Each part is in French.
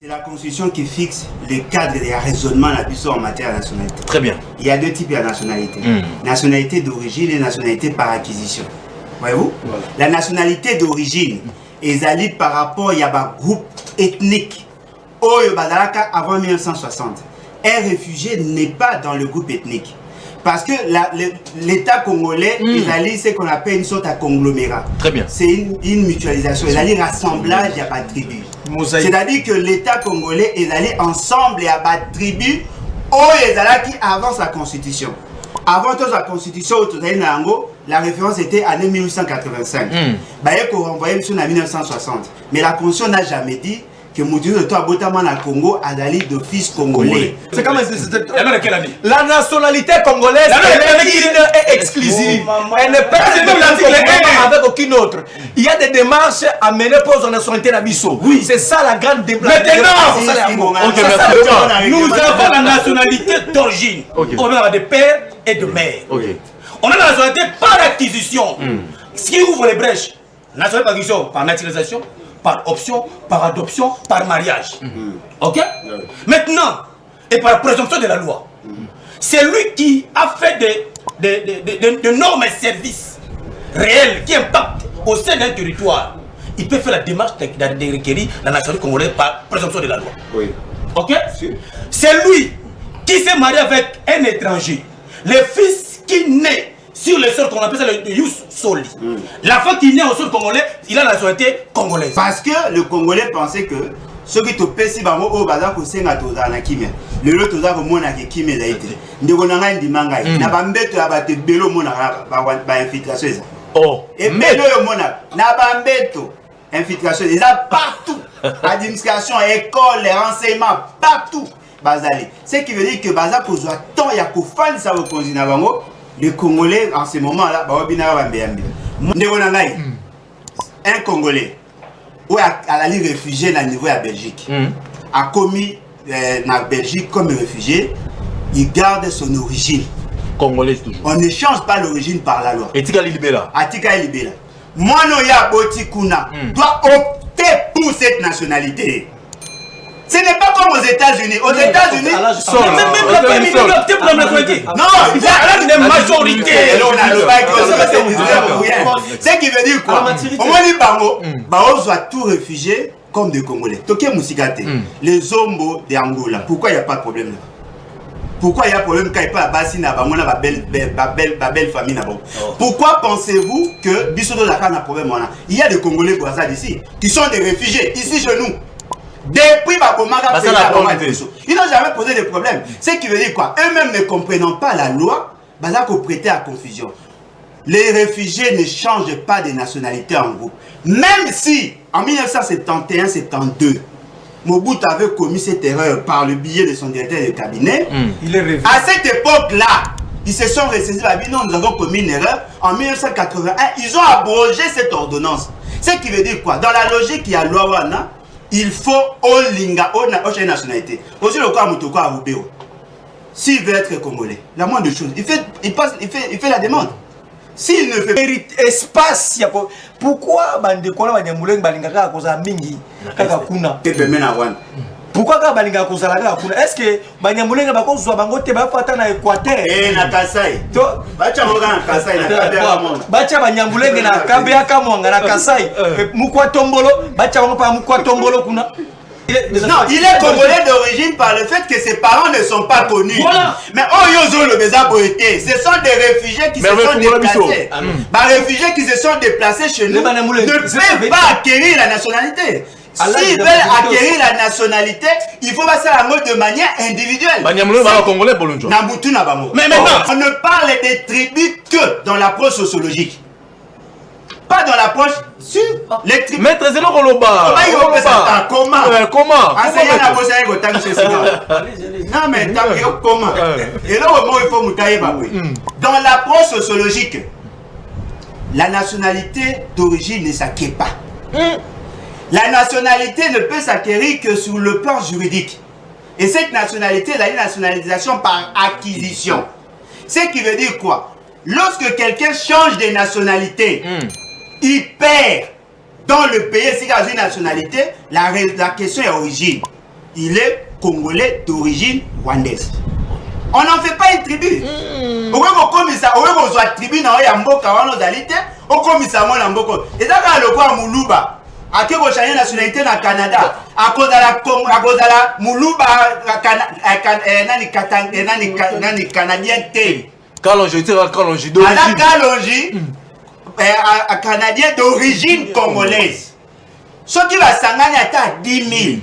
C'est la Constitution qui fixe le cadre des raisonnements en matière de nationalité. Très bien. Il y a deux types de nationalité. Nationalité d'origine et nationalité par acquisition. Voyez-vous? Voilà. La nationalité d'origine est alliée par rapport à un groupe ethnique. Avant 1960. Un réfugié n'est pas dans le groupe ethnique. Parce que l'État congolais est allié ce qu'on appelle une sorte de conglomérat. Très bien. C'est une mutualisation. Il est allié rassemblage et à tribu. C'est-à-dire que l'État congolais est allé ensemble et à tribu qui avant sa constitution. Avant toute la constitution, la référence était année 1885. Il faut renvoyer en 1960. Mais la constitution n'a jamais dit que Moudou de toi Botaman à Congo a d'ali d'office congolais. C'est comme la nationalité congolaise est exclusive. Elle ne peut pas avec aucune autre. Il y a des démarches à mener pour la nationalité d'Abisso. Oui, c'est ça la grande démarche. Maintenant, nous avons la nationalité d'origine. On a des pères et de mères. On a la nationalité par acquisition. Ce qui ouvre les brèches. Nationalité par acquisition, par naturalisation, par option, par adoption, par mariage. Ok? Maintenant, et par présomption de la loi, c'est lui qui a fait des normes et services réels qui impactent au sein d'un territoire. Il peut faire la démarche de requérir la nationalité congolaise par présomption de la loi. Oui. Ok? C'est lui qui s'est marié avec un étranger. Le fils qui naît sur le sol qu'on appelle ça le Yus Soli. La femme qui naît au sol congolais, il a la nationalité congolaise. Parce que le Congolais pensait que ceux qui te pèsent si bango au bazar ko senga toza na kimia. Le lot toza ko mona ke kimia zaite. Ndeko nanga ndimanga. Na bambeto ya bate belo mona ba infiltration eza. Oh. Et belo yo mona na bambeto infiltration eza partout. Administration, école, les renseignements partout. Bazali. Ce qui veut dire que bazar ko zo temps ya ko fali sa rekonzi na bango. Les Congolais, en ce moment-là, un Congolais, ou à la ligne réfugié à niveau de la Belgique, a commis la Belgique comme réfugié, il garde son origine. Congolaise toujours. On ne change pas l'origine par la loi. Et Tika Libera. Atika Libera. Moi, Noya Botikuna doit opter pour cette nationalité. Ce n'est pas comme aux États-Unis. Aux États-Unis, même la famille doit opter pour la nationalité. Non, il y a une majorité. Ce qui veut dire quoi? Au moins, les Bango, Bao doit tout réfugier comme des Congolais. Toké Moussikate, les Zombo de Angola. Pourquoi il n'y a pas de problème là? Pourquoi il y a un problème quand il n'y a pas de bassine, belle famille? Pourquoi pensez-vous que Bissodo Dakar n'a problème? Il y a des Congolais Brazza ici qui sont des réfugiés ici chez nous. Depuis ils n'ont jamais posé de problème. Ce qui veut dire quoi? Eux-mêmes ne comprenant pas la loi, ils ont prêté à confusion. Les réfugiés ne changent pas de nationalité en groupe. Même si, en 1971-72, Mobutu avait commis cette erreur par le biais de son directeur de cabinet, à cette époque-là, ils se sont ressaisis. Non, nous avons commis une erreur. En 1981, ils ont abrogé cette ordonnance. Ce qui veut dire quoi? Dans la logique, il y a loi Wana. Il faut Olinga, Ocha nationalité. Aussi le cas Moutoko à Rubéo. S'il veut être congolais, la moindre chose, il fait la demande. S'il ne fait pas espace, pourquoi Bandekola Banyamuleng Balingaka à cause de Mingi Kakakuna? Pourquoi Balinga Kozala Kakuna? Est-ce que Banyamuleng Bako soit Bangote Bafata na Équateur? Eh, na Kasai. Bacha Moga na Kasai, na Kabea Monga. Bacha Banyamuleng na Kabea Kamonga na Kasai. Mukwa Tombolo, Bacha Wangopa Mukwa Tombolo Kuna. Non, il est congolais d'origine par le fait que ses parents ne sont pas connus. Voilà. Mais Oyozo le Bézaboété, ce sont des réfugiés qui se sont déplacés. Les réfugiés qui se sont déplacés chez nous ne peuvent pas acquérir la nationalité. S'ils veulent acquérir la nationalité, il faut passer la mode de manière individuelle. Mais maintenant, on ne parle des tribus que dans l'approche sociologique. Pas dans l'approche sur les tribus. Maître Zélo Koloba. Comment? Non mais comment? Et là au moins il faut mutailler. Dans l'approche sociologique, la nationalité d'origine ne s'acquiert pas. La nationalité ne peut s'acquérir que sur le plan juridique. Et cette nationalité, c'est la nationalisation par acquisition. Ce qui veut dire quoi? Lorsque quelqu'un change de nationalité, il perd dans le pays, s'il a une nationalité, la question est origine. il est congolais d'origine rwandaise. On n'en fait pas une tribu. On veut qu'on soit tribu dans Yamboka, on aalité, on commise à mon Yamboka. Et ça, quand le quoi Moulouba, à qui vous changez nationalité dans le Canada, à cause de la Moulouba, nani Canadien T. Kalonji, tu vois, Kalonji d'origine. Kalonji, Canadien d'origine congolaise. Ce qui va s'engager à 10 000.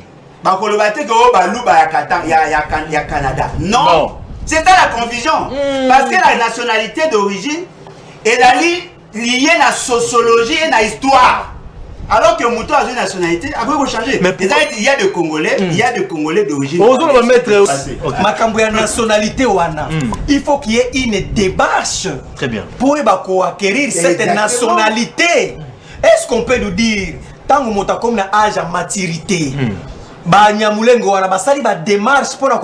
Canada. Non. C'est ça la confusion. Parce que la nationalité d'origine est liée à la sociologie et à l'histoire. Alors que Mouto a une nationalité, après vous changez. Mais il y a des Congolais, il y a des Congolais d'origine. On va mettre aussi. Ma nationalité, il faut qu'il y ait une démarche. Très bien. Pour acquérir cette nationalité. Est-ce qu'on peut nous dire, tant que Mouta comme âge à maturité, Banyamulengo wana basali ba démarche pour la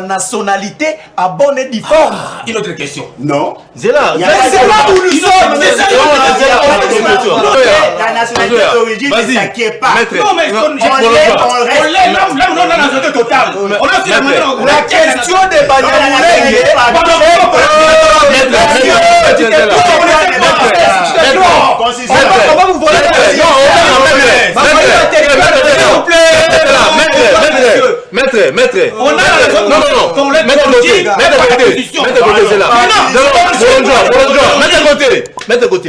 nationalité à bonne et difforme. Une autre question. Non. C'est là. C'est là où nous sommes. La nationalité d'origine ne s'acquiert pas. Non, mais on l'est là, on a la nationalité totale. La question de Banyamulengo. Maître, on a la non, maître côté.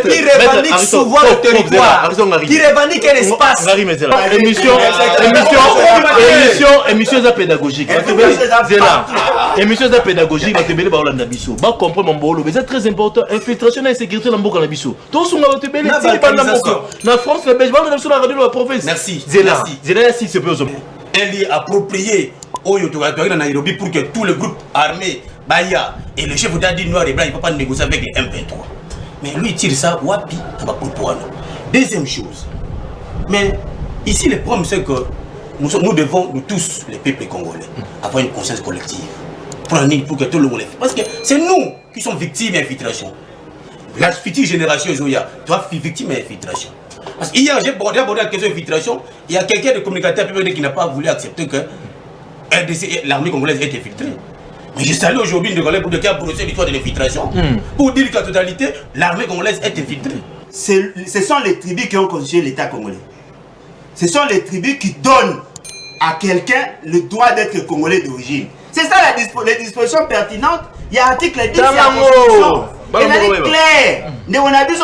Qui revendique souvent le territoire, qui revendique un espace. Émission pédagogique. Émission pédagogique, va comprendre mon bolo, mais c'est très important. Infiltration et sécurité dans le Boka Nabiso. Tout ce qu'on a France, la Belgique, la radio de la province. Merci. Zéla, si c'est peu. Elle est appropriée au Nairobi pour que tout le groupe armé, Baya et le chef d'État noir et blanc, il ne peut pas négocier avec les M23. Mais lui, il tire ça, wapi, deuxième chose. Mais ici, le problème, c'est que nous devons, nous tous, les peuples congolais, avoir une conscience collective. Pour que tout le monde. Parce que c'est nous qui sommes victimes d'infiltration. La future génération, Zoya, doit être victime d'infiltration. Parce qu'hier, j'ai abordé la question d'infiltration. Il y a quelqu'un de communicateur qui n'a pas voulu accepter que l'armée congolaise est infiltrée. Mais je salue aujourd'hui une collègue pour dire qu'il y a procès l'histoire de l'infiltration. Pour dire qu'en totalité, l'armée congolaise est infiltrée. Ce sont les tribus qui ont constitué l'État congolais. Ce sont les tribus qui donnent à quelqu'un le droit d'être congolais d'origine. C'est ça les dispositions pertinentes. Il y a l'article 10 de la Constitution. Il est clair. On a dit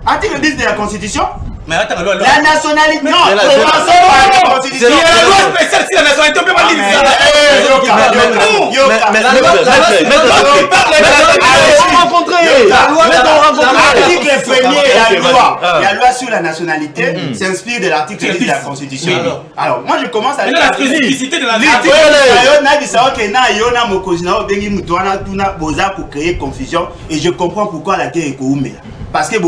article 10 de la Constitution. Mais attends, la nationalité. Non, la Constitution. Il y a la loi spéciale si la nationalité, on peut pas dire l'article 1er, la loi sur la nationalité s'inspire de l'article 10 de la Constitution. Alors, moi je commence à la spécificité de la créer confusion et je comprends pourquoi la guerre est coumée. Parce que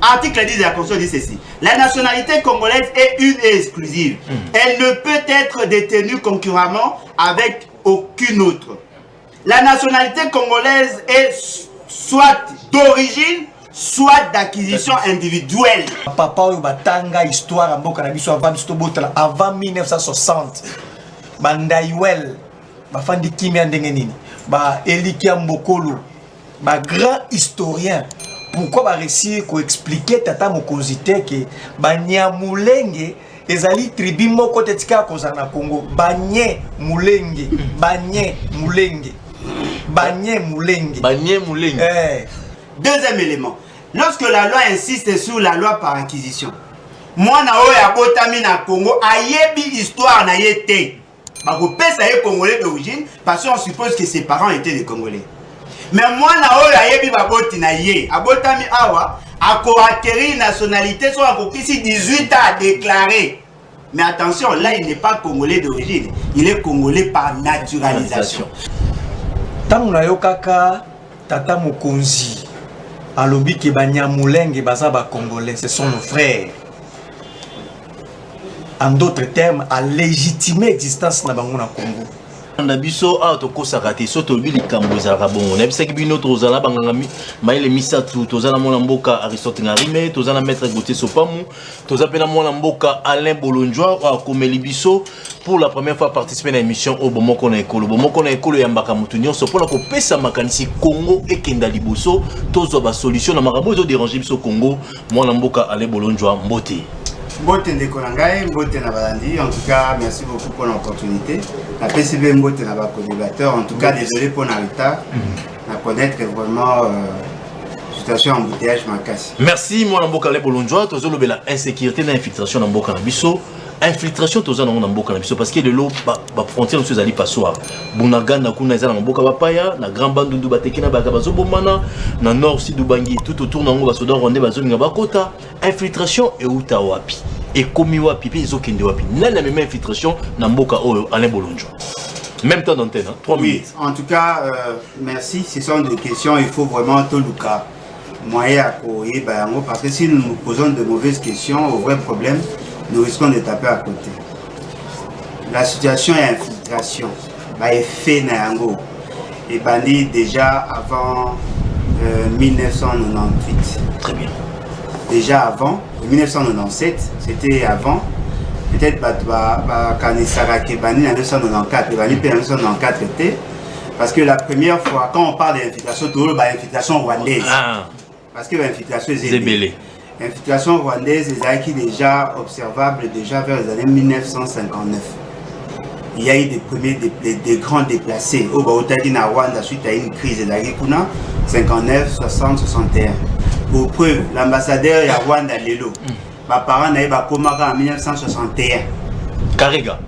article 10 de la Constitution dit ceci. La nationalité congolaise est une et exclusive. Elle ne peut être détenue concurremment avec aucune autre. La nationalité congolaise est soit d'origine, soit d'acquisition individuelle. Papa batanga histoire à Mboka Nabiso avant 1960. Bandaiwel, bafandi kimia ndengenini, ba Elikia Mbokolo. Ma grand historien, pourquoi va réussir à expliquer Tata Mokonzite que Banyamulenge ezali tribu moko tetika kozana Congo Banye Mulenge Deuxième élément, lorsque la loi insiste sur la loi par acquisition, moi na oya botami na Congo ayebi histoire na yete bakopesa ye congolais d'origine parce qu'on suppose que ses parents étaient des Congolais. Mais moi, je suis abotami awa, acquérir nationalité, soit à 18 ans à déclarer. Mais attention, là, il n'est pas congolais d'origine, il est congolais par naturalisation. Tant que kaka Tata Mokonzi, alobi ke Banyamulenge bazaba congolais, ce sont nos frères. En d'autres termes, à légitimer l'existence na bango na Congo. Nabiso a to kosakate so to bili kamboza rabon. Nebisaki bino tozala bangami maile misatu tozala mona mboka Aristote Ngarime, tozala maître Gauthier Sopamu, tozala pena mona mboka Alain Bolonjoa a komeli biso pour la première fois participer à l'émission au Bomoko na Ekolo. Bomoko na Ekolo ya mbaka mutu nyonso pour la kopesa makanisi Congo et Kenda liboso tozo ba solution na makambo zo déranger biso Congo mona mboka Alain Bolonjoa mbote. Mbote Ndekolangai, Mbote Nabalandi, en tout cas, merci beaucoup pour l'opportunité. La PCB Mbote Naba co-débatteur, en tout cas, désolé pour le retard. On a connaître vraiment situation embouteillage Makassi. Merci, moi, Namboka Le Bolonjoa, tu as la insécurité et l'infiltration dans Mboka Nabiso. Infiltration, tu as dans Mboka Nabiso parce que le lot, la frontière, nous allons pas soir. Bunagan, na kuna ezala Mboka Bapaya, na Grand Bandu du Batekina, Bakabazo Bomana, na Nord, Sud du Bangui, tout autour de Nango, Basodan, Rwanda, Bazoninga Bakota. Infiltration et Utawapi. Et comme Wapi, ils ont qu'une Wapi. N'a la même infiltration dans Mboka Alain Bolonjoa. Même temps d'antenne, 3 minutes. En tout cas, merci. Ce sont des questions, il faut vraiment tout le cas. Moyen à courir, parce que si nous nous posons de mauvaises questions, au vrai problème, nous risquons de taper à côté. La situation est infiltration. Effet Nayango. Et bandit déjà avant 1998. Très bien. Déjà avant, 1997, c'était avant. Peut-être quand il s'est arrêté en 1994, il va en 1994 parce que la première fois, quand on parle d'infiltration, tout le monde infiltration rwandaise. Parce que l'infiltration est zébélée. L'infiltration rwandaise est acquis déjà observable déjà vers les années 1959. Il y a eu des grands déplacés. Au Baotagina Rwanda, suite à une crise de la Rikuna, 59, 60, 61. Pour preuve, l'ambassadeur de Rwanda, Lelo, mes parents n'avaient pas Komaka en 1961. Kariga.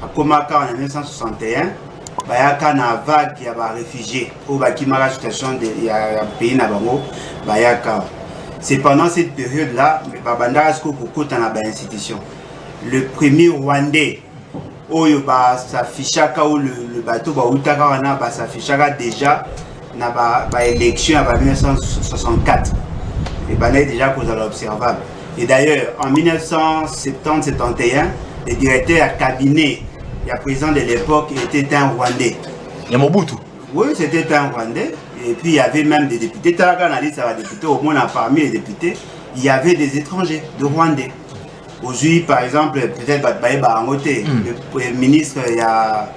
À Komaka en 1961, il y a une vague de réfugiés. Au Bakimara, situation de pays Nabango, c'est pendant cette période-là, le premier Rwandais, où le bateau s'affichera déjà dans l'élection en 1964. Et déjà observable. Et d'ailleurs, en 1970-71, le directeur à cabinet, le président de l'époque était un Rwandais. Yamobutu. Oui, c'était un Rwandais. Et puis il y avait même des députés. Au moins parmi les députés, il y avait des étrangers, de Rwandais. Aujourd'hui, par exemple, peut-être le ministre, il y a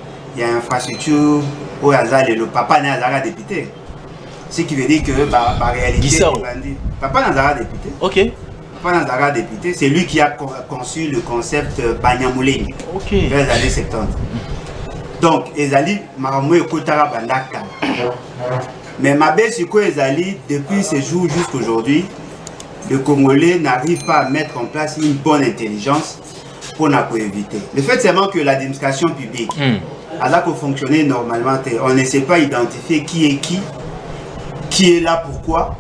infrastructure, le papa n'est pas député. Ce qui veut dire que la réalité, papa n'est pas député. Ok. Papa n'est pas député, c'est lui qui a conçu le concept Banyamuleng vers les années 70. Donc, Ezali, Maramoué Kotara Bandaka. Mais ma belle, c'est quoi Ezali, depuis ce jour jusqu'à aujourd'hui, le Congolais n'arrive pas à mettre en place une bonne intelligence pour éviter. Le fait seulement que l'administration publique, elle a fonctionné normalement, on ne sait pas identifier qui est là, pourquoi.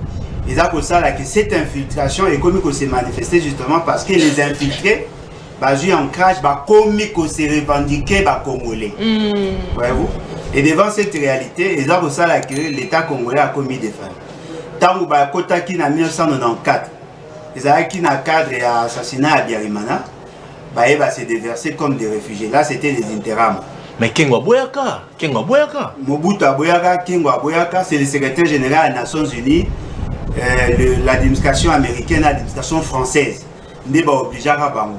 Et ça, que cette infiltration économique s'est manifestée justement parce que les infiltrés, jouent en crash, comme se revendiquer Congolais. Voyez-vous? Et devant cette réalité, et ça, que l'État congolais a commis des faits. Tant que Kotaki en 1994, les Araki dans le cadre de l'assassinat à Biarimana, s'est déversé comme des réfugiés. Là, c'était des interams. Mais Kengwa Boyaka, Mobutu Aboyaka, Kengwa Aboyaka, c'est le secrétaire général des Nations Unies, l'administration américaine, l'administration française. N'est pas obligé à Bango.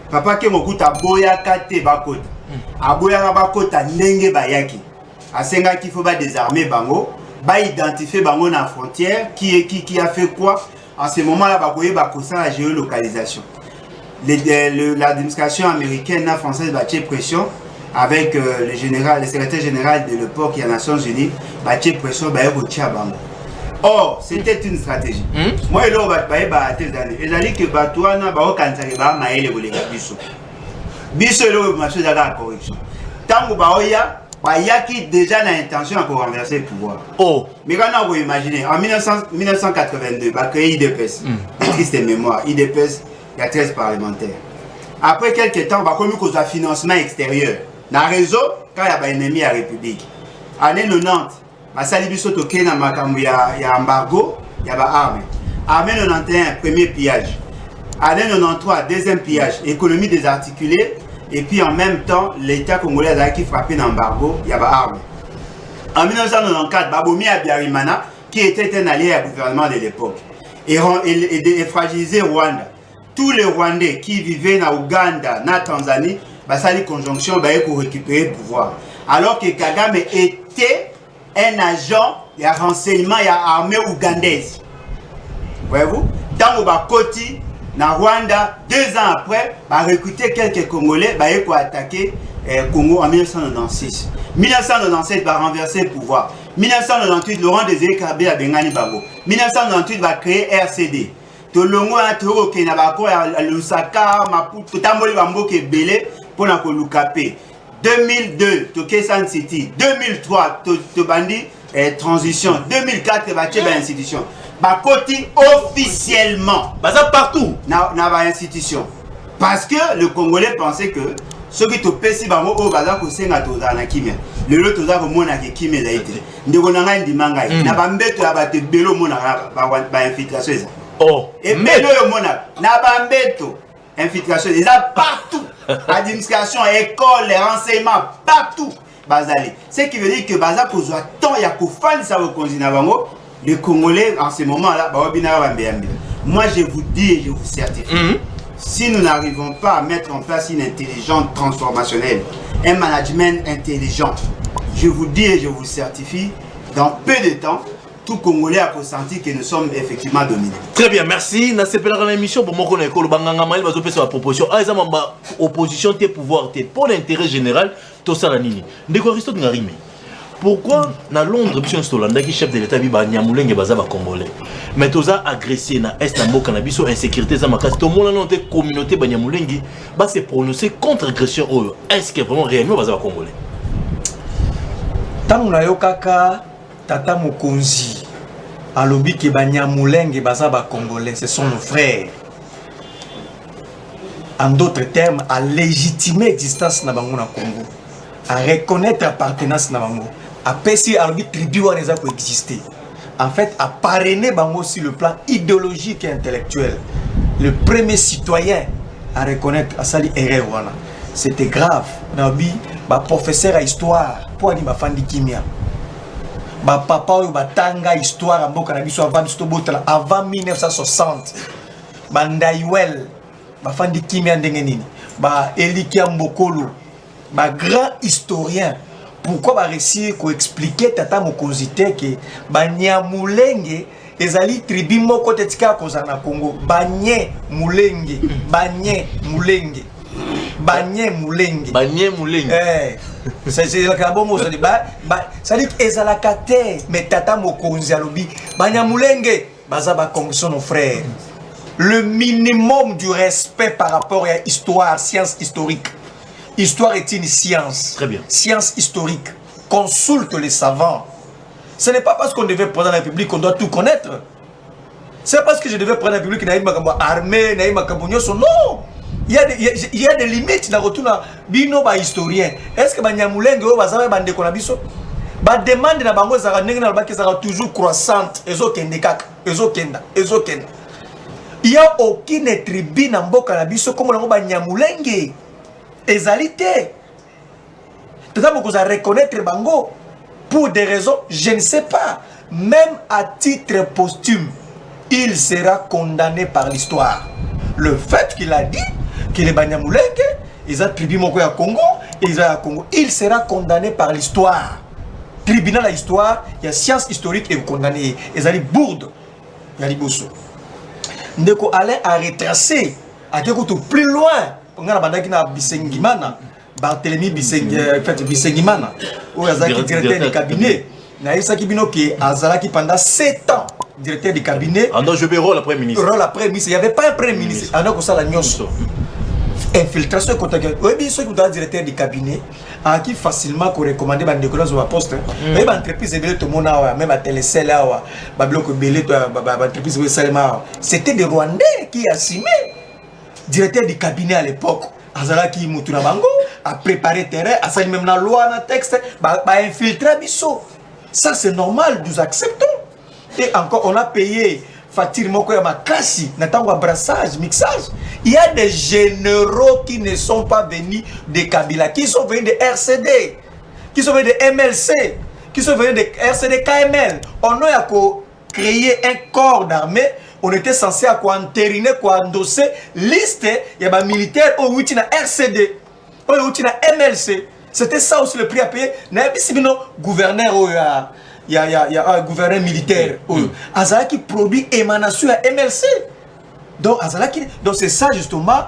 Papa Kemokuta Aboyaka te bakota. Aboyaka bakota ndenge bayaki. Asenga qu'il faut désarmer Bango, identifier Bango dans la frontière, qui a fait quoi. En ce moment-là, il y a la géolocalisation. L'administration américaine et française a fait pression avec le secrétaire général de l'époque des Nations Unies, a fait pression pour Bango. Or, c'était une stratégie. Moi, je vais dire que Batouana va cancer maël biso marché de la corruption. Tant que Bayaki déjà l'intention de renverser le pouvoir. Mais quand vous imaginez, en 1982, il a créé IDPS, triste mémoire, IDPS, il y a 13 parlementaires. Après quelques temps, il a commis un financement extérieur. Dans le réseau, quand il y a un ennemi à la République. En année 90, il y a embargo, il y a armes. En 1991, premier pillage. En 1993, deuxième pillage, économie désarticulée. et puis en même temps l'État congolais a qui frappé l'embargo, il y avait armes. En 1994, Baboumi Abiyarimana, qui était un allié au gouvernement de l'époque, et fragilisé Rwanda. Tous les Rwandais qui vivaient en Ouganda, en Tanzanie, ça les conjonctions pour récupérer le pouvoir. Alors que Kagame était un agent, il y a renseignement, il y a armée ougandaise. Voyez-vous? Dans Obakoti, na Rwanda, 2 ans après, a recruté quelques Congolais pour attaquer Congo en 1996. 1997 va renverser le pouvoir. 1998, Laurent Désiré Kabila Bengani Bango. 1998 va créer RCD. Tolongo a toro ke na bako ya Lusaka, Maputo, Tamboli Bambo ke belé pour na Kolukapé. 2002, Toké San City. 2003, Tobandi transition. 2004, Baché ba institution. Bakoti officiellement. Baza partout. Na ba institution. Parce que le Congolais pensait que ceux qui te pèsent bango au baza ko senga toza na kimia. Le lot toza ko mona ke kimia za ite. Ndeko na ngai ndimanga. Na ba mbeto ya ba te belo mona ba infiltration eza. Oh. Et belo yo mona na ba mbeto infiltration eza partout. Administration, école, renseignement, partout. Bazali. Ce qui veut dire que baza ko zo tant ya ko fan sa ko konzina bango. Les Congolais en ce moment-là, moi je vous dis et je vous certifie. Si nous n'arrivons pas à mettre en place une intelligence transformationnelle, un management intelligent, je vous dis et je vous certifie, dans peu de temps, tout Congolais a ressenti que nous sommes effectivement dominés. Très bien, merci. Dans cette émission, pour moi, on a une proposition. Ah, opposition, tes pouvoirs, pour l'intérêt général, tout ça, la nini. Ndeko Aristote Ngarime. Pourquoi dans Londres, M. Stolanda, qui chef de l'État, il y a des Congolais. Mais tous a agressé dans l'Est, dans le Cannabis, insécurité, tout le monde dans la communauté Banyamoulengi s'est prononcé contre l'agression. Est-ce que vraiment réellement les Congolais? Tant que kaka Tata Mokonzi a lobby que Banyamoulengi bazaba Congolais, ce sont nos frères. En d'autres termes, à légitimer l'existence de Congo, à reconnaître l'appartenance de Bango, à passer à l'objet tribu où les a coexisté. En fait, à parrainer Bango sur le plan idéologique et intellectuel. Le premier citoyen à reconnaître à Sali Erewana. C'était grave. Nabi, professeur à histoire, pour dire Bafandi Kimia. Papa ou Batanga histoire à Bokanabiso avant 1960. Bandaiwel, Bafandi Kimia Ndengenini. Elikia Mbokolo. Grand historien, pourquoi va réussir à expliquer Tata Mokonzi que Banyamulenge ezali tribu moko tetika kozana Congo Banye Mulenge c'est la bongo ça dit ça dit ezalaka te mais Tata Mokonzi alobi Banyamulenge bazaba Congo sont nos frères. Le minimum du respect par rapport à l'histoire, science historique. Histoire est une science. Très bien. Science historique. Consulte les savants. Ce n'est pas parce qu'on devait prendre la République qu'on doit tout connaître. C'est parce que je devais prendre la République qu'il y a une armée, il y a une non. Il y a des limites dans le retour à Bino historien. Est-ce que Banyamulenge ou Bazama Bande Konabiso ba demande na bango za ndenge na baki za toujours croissante ezokende kaka ezokenda. Il y a aucune tribu na mboka na biso comme na Banyamulenge. Ezalité. Tata Mokonzi reconnaître bango pour des raisons, je ne sais pas. Même à titre posthume, il sera condamné par l'histoire. Le fait qu'il a dit que les Banyamulenge, ils ont tribu moko ya Congo, ils ont Congo, il sera condamné par l'histoire. Tribunal à l'histoire, il y a science historique et condamné. Ils ont bourde, il y a Liboso. Ndeko Alain a retracé à quelque chose plus loin. On a Bisengimana, Barthélemy Bisengimana, où il directeur du cabinet. Naïsa Kibino qui a pendant 7 ans directeur du cabinet. En je vais rôle après ministre. Rôle après ministre. Il n'y avait pas un premier ministre. Alors que ça la nyonso. Infiltration et contact. Oui, bien sûr, que directeur du cabinet a qui facilement qu'on recommandait des décollages au poste. Mais l'entreprise est tout le monde même à Télécel là, Babloc Belé, l'entreprise c'était des Rwandais qui assumaient. Directeur du cabinet à l'époque, Azalaki Moutouna Bango a préparé terrain, a salué même la loi, dans le texte, a infiltré Bisso. Ça c'est normal, nous acceptons. Et encore, on a payé Fatir Mokoya Makassi, Natango brassage, mixage. Il y a des généraux qui ne sont pas venus de Kabila, qui sont venus de RCD, qui sont venus de MLC, qui sont venus de RCD KML. On a créé un corps d'armée. On était censé entériner, endosser liste, il y a des militaires au RCD, au MLC. C'était ça aussi le prix à payer. Il y a gouverneur, il y a un gouverneur militaire. Azala qui produit émanation à MLC. Donc c'est ça justement,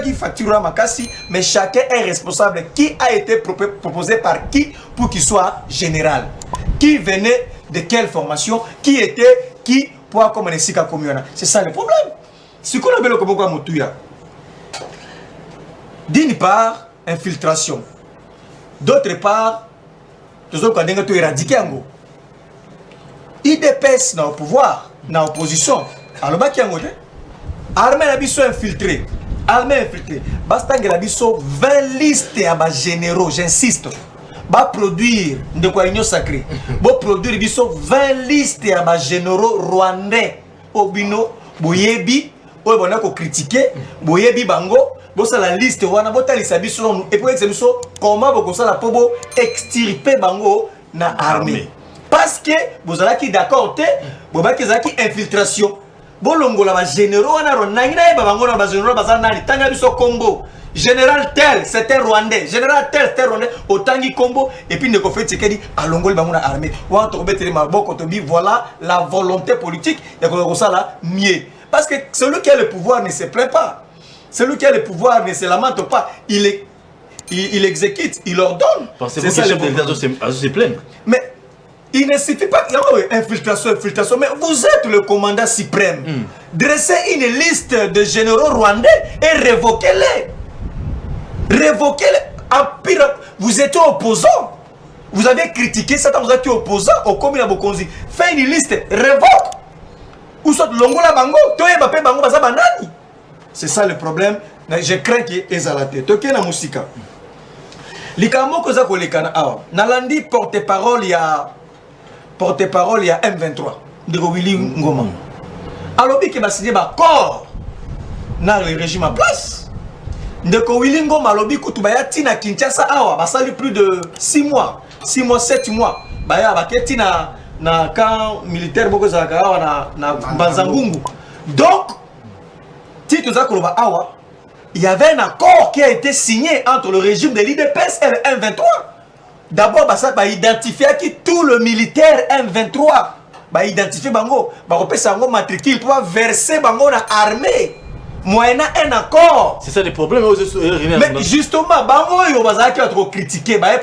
qui facture Makassi, mais chacun est responsable. Qui a été proposé par qui pour qu'il soit général? Qui venait de quelle formation? Qui était qui pour comme un sika communal? C'est ça le problème. Ce qu'on appelle comme quoi Moutouya. D'une part, infiltration. D'autre part, tout qu'on a éradiqué en gros. IDPS dans le pouvoir, dans l'opposition. Alors, il y a armée la biso infiltrée. Armée infiltrée. Basta que la biso 20 listes à généraux, j'insiste. Va produire de quoi union sacrée. Va produire biso 20 listes à généraux rwandais. Obino, boyebi, on a critiqué, boyebi bango. Bon, ça la liste, on a boté les habits sur et pour exemple, comment vous ça la pobo extirper bango na armée. Parce que vous allez qui d'accord, vous allez qui infiltration. Bon, longo la généraux, on a ronangina, bango na généraux, bazana, tanga biso Congo. Général tel, c'était rwandais. Général tel, c'était rwandais. Autant qui combo et puis ne fait ce qu'il dit à longo le bango na armée. Ou en tomber tellement bon quand on dit voilà la volonté politique, il y a ça là mieux. Parce que celui qui a le pouvoir ne se plaît pas. Celui qui a le pouvoir ne se lamente pas, il exécute, il ordonne. Pensez-vous que le chef de l'État se plaindre? Mais il ne suffit pas infiltration, mais vous êtes le commandant suprême. Dressez une liste de généraux rwandais et révoquez-les. Révoquez-les. Vous êtes opposant. Vous avez critiqué ça, vous êtes opposant au commun Bokonzi. Faites une liste, révoque. Ou soit Longola Bango, Toye Bapé Bango Baza Banani. C'est ça le problème. Je crains qu'il y ait la tête. Ok, la musique. Likamo koza ko lekana awa. Nalandi porte-parole il y a M23 de Willy Ngoma. Alors que va signer ba corps dans le régime en place. De Willy Ngoma lobi kutubaya tina Kinshasa awa ba sali plus de 6 mois, 7 mois. Ba ya ba ketina na camp militaire boko za awa na Banzangungu. Donc il y avait un accord qui a été signé entre le régime de l'IDPS et le M23. D'abord, ça va identifier qui tout le militaire M23. Va identifier Bango. Va repérer Sango matricule pour verser Bango dans l'armée. Moyennant un accord. C'est ça le problème. Mais justement, Bango, ils ont trop critiqué. Mais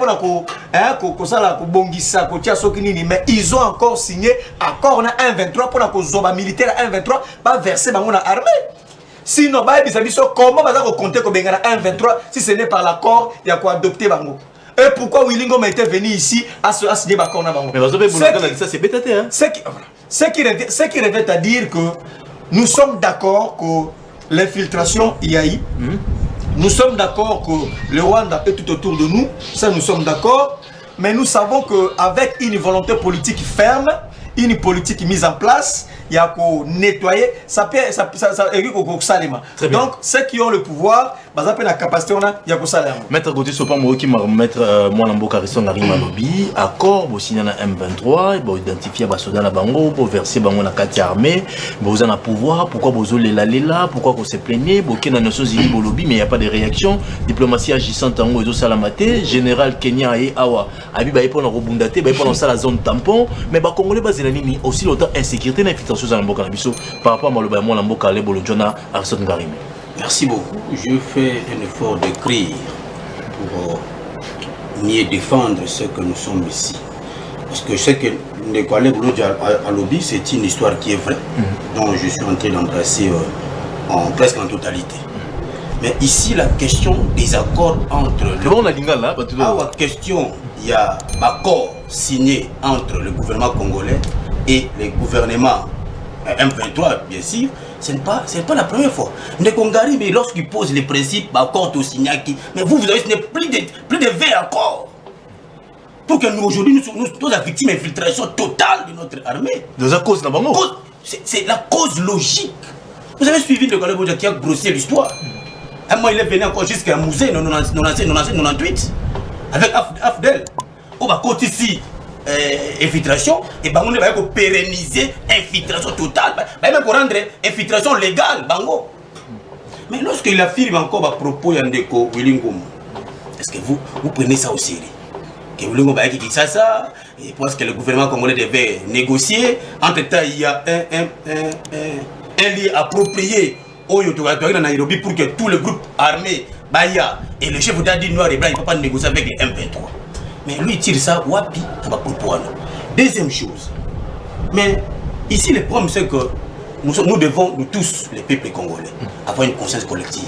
ils ont encore signé accord dans M23 pour que les militaires M23 va verser Bango dans l'armée. Sinon, comment vous compter que 1-23 si ce n'est pas l'accord, il y a quoi adopter Bango. Et pourquoi Willy Ngoma était venu ici à signer l'accord dans Bango? Mais ce qui revient à dire que nous sommes d'accord que l'infiltration y a eu. Nous sommes d'accord que le Rwanda est tout autour de nous. Ça, nous sommes d'accord. Mais nous savons qu'avec une volonté politique ferme, une politique mise en place, il y a qu'à nettoyer, ça peut donc ceux qui ont le pouvoir, la capacité, il y a qu'à ça. Maître Gauthier Sopa qui m'a remettre moi Lambo Karisson Arima Lobby, accord, vous signez dans M23, vous identifiez Basoda la Bango, vous versez Bango la carte armée, vous avez un pouvoir, pourquoi vous allez là, pourquoi vous se plaignez, vous êtes dans les Nations Unies, lobby, mais il n'y a pas de réaction, diplomatie agissante en Ozo Salamate, général Kenya et Awa, Abiba est pour la Robundate, pour la zone tampon, mais les Congolais basés aussi longtemps insécurité, l'infiltration dans Lambo Karabiso par rapport à Maloba, moi Lambo Kalé, Bolojona, Arsène Garimi. Merci beaucoup. Je fais un effort d'écrire pour mieux défendre ce que nous sommes ici. Parce que je sais que les collègues à lobby, c'est une histoire qui est vraie, dont je suis en train d'embrasser presque en totalité. Mais ici, la question des accords entre... La question, il y a un accord signé entre le gouvernement congolais et le gouvernement M23, bien sûr. Ce n'est pas la première fois. Ndekongari, mais lorsqu'il pose les principes, accord au Signaki, mais vous avez plus de 20 accords. Pour que nous, aujourd'hui, nous sommes la victime d'infiltration totale de notre armée. C'est la cause C'est la cause logique. Vous avez suivi le collègue Boudja qui a brossé l'histoire. Un mois, il est venu encore jusqu'à un musée, 97-98, avec Afdel. On va côté ici, infiltration, et on va pérenniser infiltration totale. On va rendre infiltration légale, bango. Mais lorsqu'il affirme encore à propos Yandeko Willingom, est-ce que vous prenez ça au sérieux? Que Willingom va dire ça, et pense que le gouvernement congolais devait négocier. Entre-temps, il y a un lieu approprié au Nairobi pour que tous les groupes armés, Baya et le chef d'État dit noir et blanc, il ne peut pas négocier avec les M23. Mais lui, il tire ça, wapi, ça va pour toi. Deuxième chose, mais ici, le problème, c'est que nous devons, nous tous, les peuples congolais, avoir une conscience collective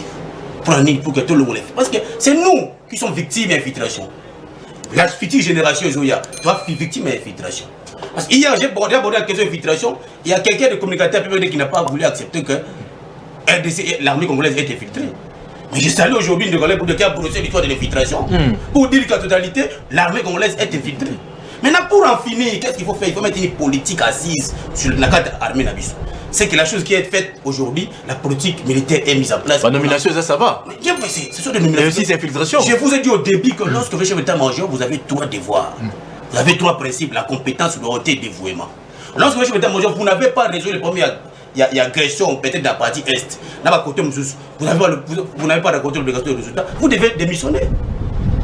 pour que tout le monde le fasse. Parce que c'est nous qui sommes victimes d'infiltration. La future génération, Zoya, doit être victime d'infiltration. Parce qu'hier, j'ai abordé la question d'infiltration, il y a quelqu'un de communicateur qui n'a pas voulu accepter que l'armée congolaise est infiltrée. Mais je salue aujourd'hui une collègue qui a brossé l'histoire de l'infiltration pour dire qu'en totalité, l'armée congolaise est infiltrée. Maintenant, pour en finir, qu'est-ce qu'il faut faire? Il faut mettre une politique assise sur la carte armée Nabiso. C'est que la chose qui est faite aujourd'hui, la politique militaire est mise en place. La nomination, ça va. Ce sont des nominations. Mais aussi, c'est infiltration. Je vous ai dit au début que lorsque vous êtes chef d'état-major, vous avez trois devoirs. Vous avez trois principes, la compétence, l'autorité et le dévouement. Lorsque vous êtes chef d'état-major, vous n'avez pas résolu le premier. Il y a agression peut-être dans la partie est. Vous n'avez pas raconté l'obligation de résultat. Vous devez démissionner.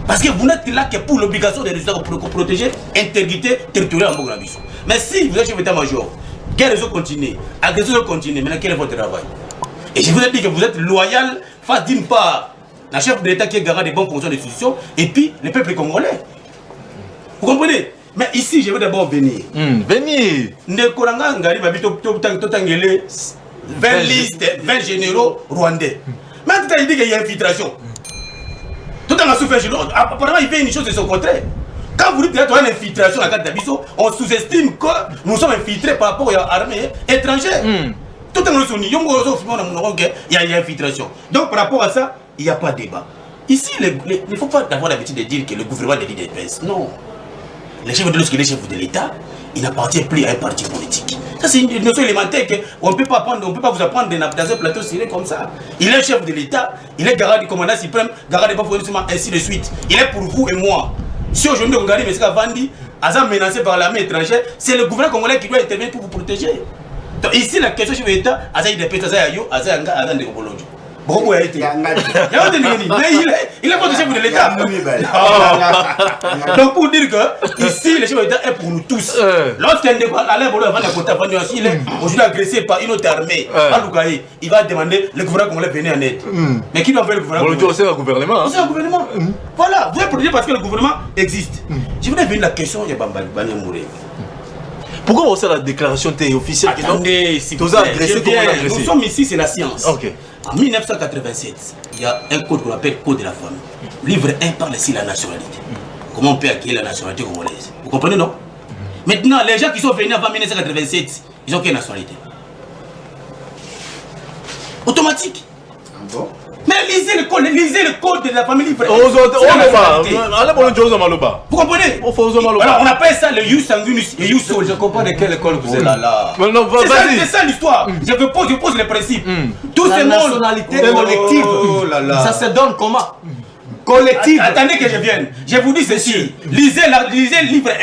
Parce que vous n'êtes là que pour l'obligation des résultats pour protéger l'intégrité territoriale en Bognabiso. Mais si vous êtes chef d'état-major, quel réseau continue, agression continue, maintenant quel est votre travail? Et je vous ai dit que vous êtes loyal face d'une part la chef de l'État qui est garant des bonnes fonctions d'institution et puis le peuple congolais. Vous comprenez? Mais ici, je veux d'abord venir. Venir. Ndekoranga ngari babi totangele 20 listes, 20 généraux rwandais. Maintenant, il dit qu'il y a infiltration. Tout en souffert, apparemment, il fait une chose de son contraire. Quand vous dites qu'il y a une infiltration à la carte d'Abisso, on sous-estime que nous sommes infiltrés par rapport à l'armée étrangère. Tout en souffert, il y a une infiltration. Donc, par rapport à ça, il n'y a pas de débat. Ici, il ne faut pas avoir l'habitude de dire que le gouvernement est des PS. Non. Le chef de lorsqu'il est chef de l'État, il n'appartient plus à un parti politique. Ça, c'est une notion élémentaire qu'on ne peut pas vous apprendre dans un plateau serré comme ça. Il est chef de l'État, il est garant du commandant suprême, garant des bons fonctionnements, ainsi de suite. Il est pour vous et moi. Si aujourd'hui on regarde M. Kavandi, Azam menacé par l'armée étrangère, c'est le gouvernement congolais qui doit intervenir pour vous protéger. Donc ici, la question chef de l'État, Azaï de Péta, Azaï Anga, Azan de Kobolojo. Beaucoup a été. Mais il est votre chef de l'État. Donc pour dire que ici, le chef de l'État est pour nous tous. Lorsqu'un Alain Bolo avant il est aujourd'hui agressé par une autre armée, il va demander le gouvernement congolais venir en aide. Mais qui doit faire le gouvernement? C'est un gouvernement. C'est un gouvernement. Voilà, vous êtes protéger parce que le gouvernement existe. Je voudrais venir la question, il y a Bambali Mouré. Pourquoi on sait la déclaration officielle? Attendez, si vous plaît, nous sommes ici, c'est la science. Ok. En 1987, il y a un code qu'on appelle Code de la famille. Livre 1 parle ici de la nationalité. Comment on peut acquérir la nationalité congolaise? Vous comprenez, non? Maintenant, les gens qui sont venus avant 1987, ils ont quelle nationalité? Automatique. Ah bon? Mais lisez le code de la famille livre 1. Vous comprenez? Alors on appelle ça le jus sanguinus et jus sol. Je comprends de quelle école vous êtes là. C'est ça l'histoire. Je pose les principes. Tout ce monde. Nationalité collective. Ça se donne comment? Collective. Attendez que je vienne. Je vous dis ceci. Lisez le livre 1.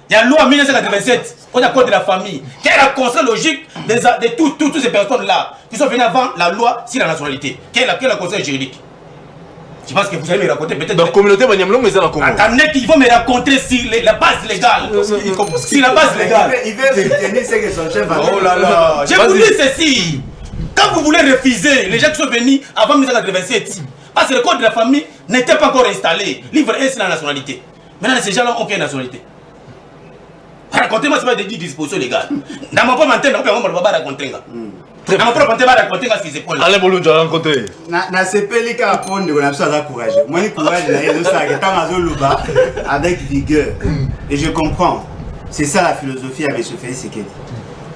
Il y a la loi 1987. On a le code de la famille. Quelle est la constat logique de toutes ces personnes-là qui sont venues avant la loi sur la nationalité? Quelle est la constat juridique? Je pense que vous allez me raconter peut-être. Dans la communauté, mais c'est la communauté. Attendez qu'il faut me raconter sur la base légale. Sur la base légale. Il veut retenir ce que son chef a dit. Oh là là. Je vous dis ceci. Quand vous voulez refuser les gens qui sont venus avant 1987, parce que le code de la famille n'était pas encore installé. Livre 1, c'est la nationalité. Maintenant, ces gens-là ont quelle nationalité? Racontez-moi, c'est pas des dispositions légales. Dans mon propre antenne, on peut pas raconter. Dans mon propre antenne, on va raconter ce qui se passe. Alain Bolou, tu as rencontré. Na CPL qui a répondu, on a besoin de courage. Moi, le courage, avec vigueur. Et je comprends. C'est ça la philosophie avec M. Félix Sekedi.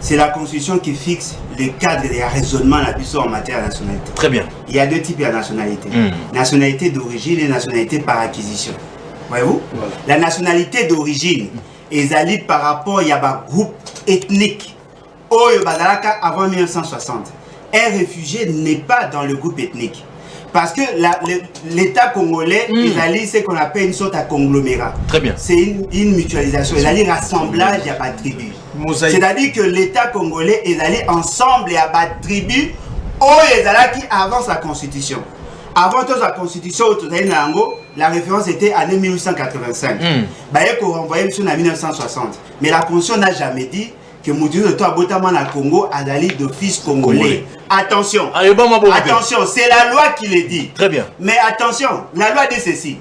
C'est la Constitution qui fixe les cadres et les raisonnements en matière de nationalité. Très bien. Il y a deux types de nationalité. Nationalité d'origine et nationalité par acquisition. Voyez-vous? Voilà. La nationalité d'origine est alliée par rapport à un groupe ethnique avant 1960. un réfugié n'est pas dans le groupe ethnique. Parce que l'État congolais, il allie ce qu'on appelle une sorte de conglomérat. Très bien. C'est une mutualisation, il allie rassemblage et à tribu. C'est-à-dire que l'État congolais est allé ensemble et à tribu, qui avance la constitution. Avant la constitution, la référence était année 1885. Il faut renvoyer en 1960. Mais la constitution n'a jamais dit que Moudou de Toa Botaman à Congo a d'aller d'office congolais. Attention, attention, c'est la loi qui le dit. Très bien. Mais attention, la loi dit ceci.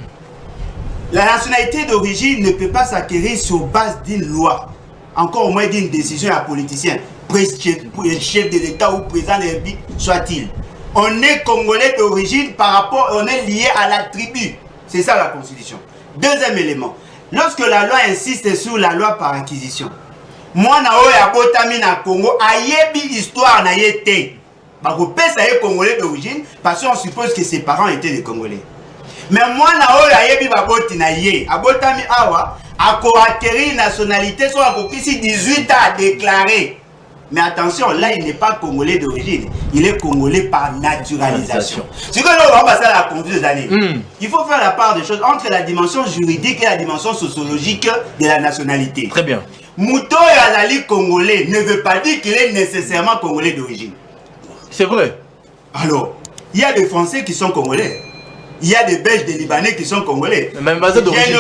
La nationalité d'origine ne peut pas s'acquérir sur base d'une loi, encore au moins d'une décision à politicien, chef de l'État ou président de la République, soit-il. On est congolais d'origine par rapport, on est lié à la tribu. C'est ça la constitution. Deuxième élément, lorsque la loi insiste sur la loi par acquisition, moi na oya botami na Congo ayebi histoire na yete. Ba ko pesa ye congolais d'origine parce qu'on suppose que ses parents étaient des congolais. Mais moi na oya ayebi ba boti na ye, abotami awa ako acquérir nationalité soit ako kisi 18 ans à déclarer. Mais attention, là il n'est pas congolais d'origine, il est congolais par naturalisation. C'est que là on va passer à la confusion des années. Il faut faire la part des choses entre la dimension juridique et la dimension sociologique de la nationalité. Très bien. Mouto et Alali congolais ne veut pas dire qu'il est nécessairement congolais d'origine. C'est vrai. Alors, il y a des Français qui sont congolais. Il y a des Belges, des Libanais qui sont congolais. Même basé d'origine.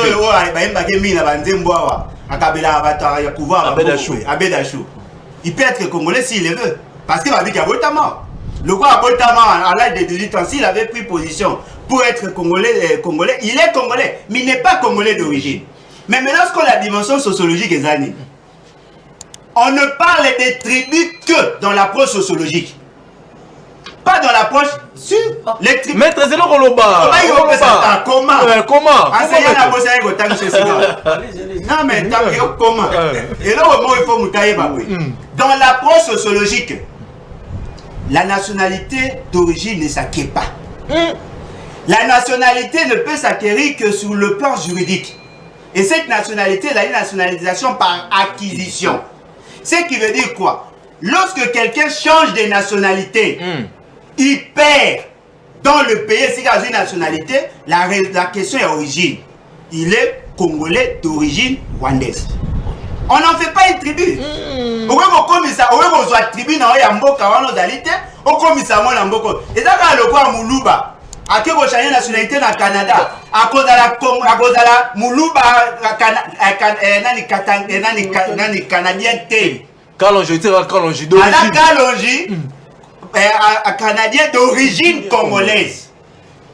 Il peut être congolais s'il le veut. Parce qu'il va dire qu'il y a Boltama. Le roi Boltama, à l'âge de 18 ans, s'il avait pris position pour être congolais, il est congolais, mais il n'est pas congolais d'origine. Mais lorsqu'on a la dimension sociologique des années, on ne parle des tribus que dans l'approche sociologique. Pas dans l'approche sur les tribus. Maître Zélo Koloba. Comment? Comment? Non mais comment? Et là au moins il faut mutailler. Dans l'approche sociologique, la nationalité d'origine ne s'acquiert pas. La nationalité ne peut s'acquérir que sur le plan juridique. Et cette nationalité, elle a une nationalisation par acquisition. Ce qui veut dire quoi? Lorsque quelqu'un change de nationalité, il perd dans le pays, s'il a une nationalité, la question est origine. Il est congolais d'origine rwandaise. On n'en fait pas une tribu. On a une tribu dans on et ça quand le quoi Moulouba. A qui vous changez nationalité dans le Canada à cause de la Moulouba nani canadien té. Kalonji canadien d'origine congolaise.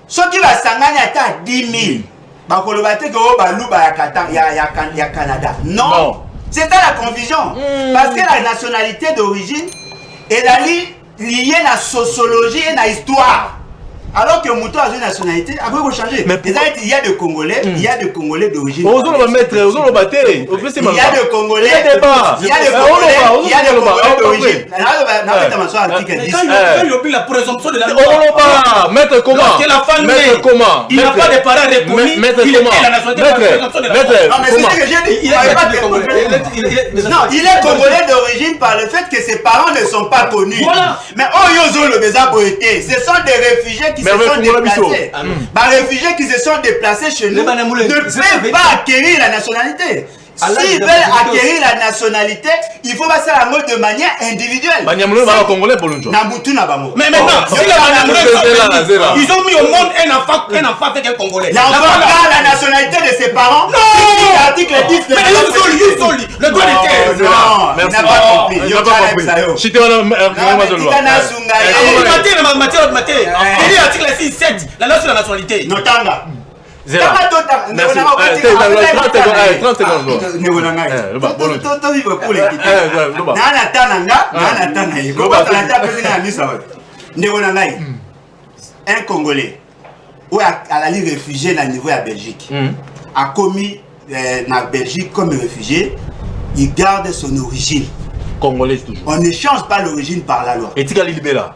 Ce qui va s'engager à 10 000. Canada. Non. C'est ça la confusion. Parce que la nationalité d'origine est liée à la sociologie et à l'histoire. Alors que Mouto a une nationalité, après vous changer. Il y a des Congolais, il y a des Congolais d'origine. Il y a des Congolais, il y a des Congolais d'origine. Quand il oublie la présomption de la loi, maître comment? Il n'a pas de parents reconnus. Il est la nationalité par présomption de la loi. Non, mais c'est ce que j'ai dit. Non, il est Congolais d'origine par le fait que ses parents ne sont pas connus. Mais ce sont des réfugiés qui se sont déplacés. Les réfugiés qui se sont déplacés chez nous ne peuvent pas acquérir la nationalité. S'ils veulent acquérir la nationalité, il faut passer la mode de manière individuelle. Mais maintenant, ils ont mis au monde un enfant avec un Congolais. L'enfant a la nationalité de ses parents. Non. L'article 10 de le droit de terre. Non, il n'a pas compris. Il n'a pas compris. Il dit l'article 6, 7, la loi sur la nationalité. Notanga. 30 secondes. Un Congolais ou à la ligne réfugié à niveau à Belgique a commis en Belgique comme réfugié, il garde son origine. Congolaise toujours. On ne change pas l'origine par la loi. Etika Libera.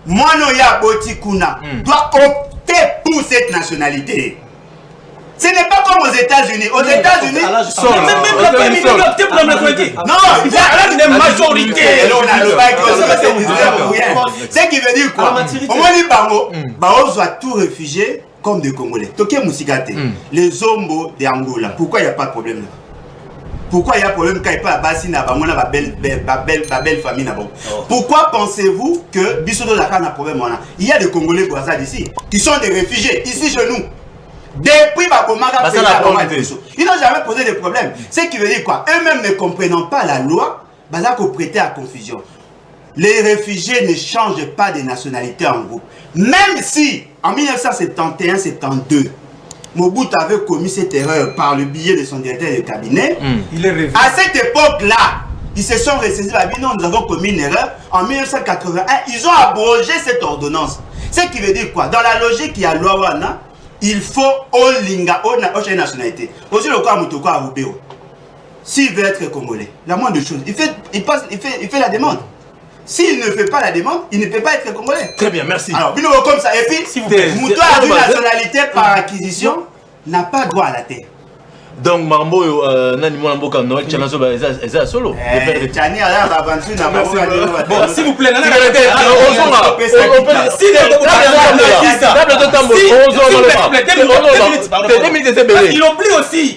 Moi, Noya Botikuna doit opter pour cette nationalité. Ce n'est pas comme aux États-Unis. Aux États-Unis, même la famille doit opter pour la nationalité. non, il faut une majorité. Ce qui veut dire quoi? Au moins, les Bango, Bango doit tout réfugié comme des Congolais. Toké Moussigate, les Zombo de Angola. Pourquoi il n'y a pas de problème là? Pourquoi il y a un problème quand il n'y a pas de base, belle famille? Pourquoi pensez-vous que Bissoto Dakar a un problème? Il y a des Congolais ici qui sont des réfugiés ici chez nous. Depuis Bakomaka, ils n'ont jamais posé de problème. Ce qui veut dire quoi? Eux-mêmes ne comprenant pas la loi, ils ont prêté à confusion. Les réfugiés ne changent pas de nationalité en groupe. Même si, en 1971-72, Mobutu avait commis cette erreur par le biais de son directeur de cabinet, à cette époque-là, ils se sont ressaisis. Non, nous avons commis une erreur. En 1981, ils ont abrogé cette ordonnance. Ce qui veut dire quoi? Dans la logique, il y a loi Wana, il faut Olinga, Ocha nationalité. Aussi, le cas Moutoko à Rubéo. S'il veut être congolais, la moindre chose, il fait la demande. S'il ne fait pas la demande, il ne peut pas être congolais. Très bien, merci. Alors, comme ça. Et puis, Mouto a une nationalité par acquisition, n'a pas droit à la terre. Donc, Marmbo, Nani Moulamboka, Noël, Tchanazo, c'est solo. Bon, s'il vous plaît, il oublie aussi.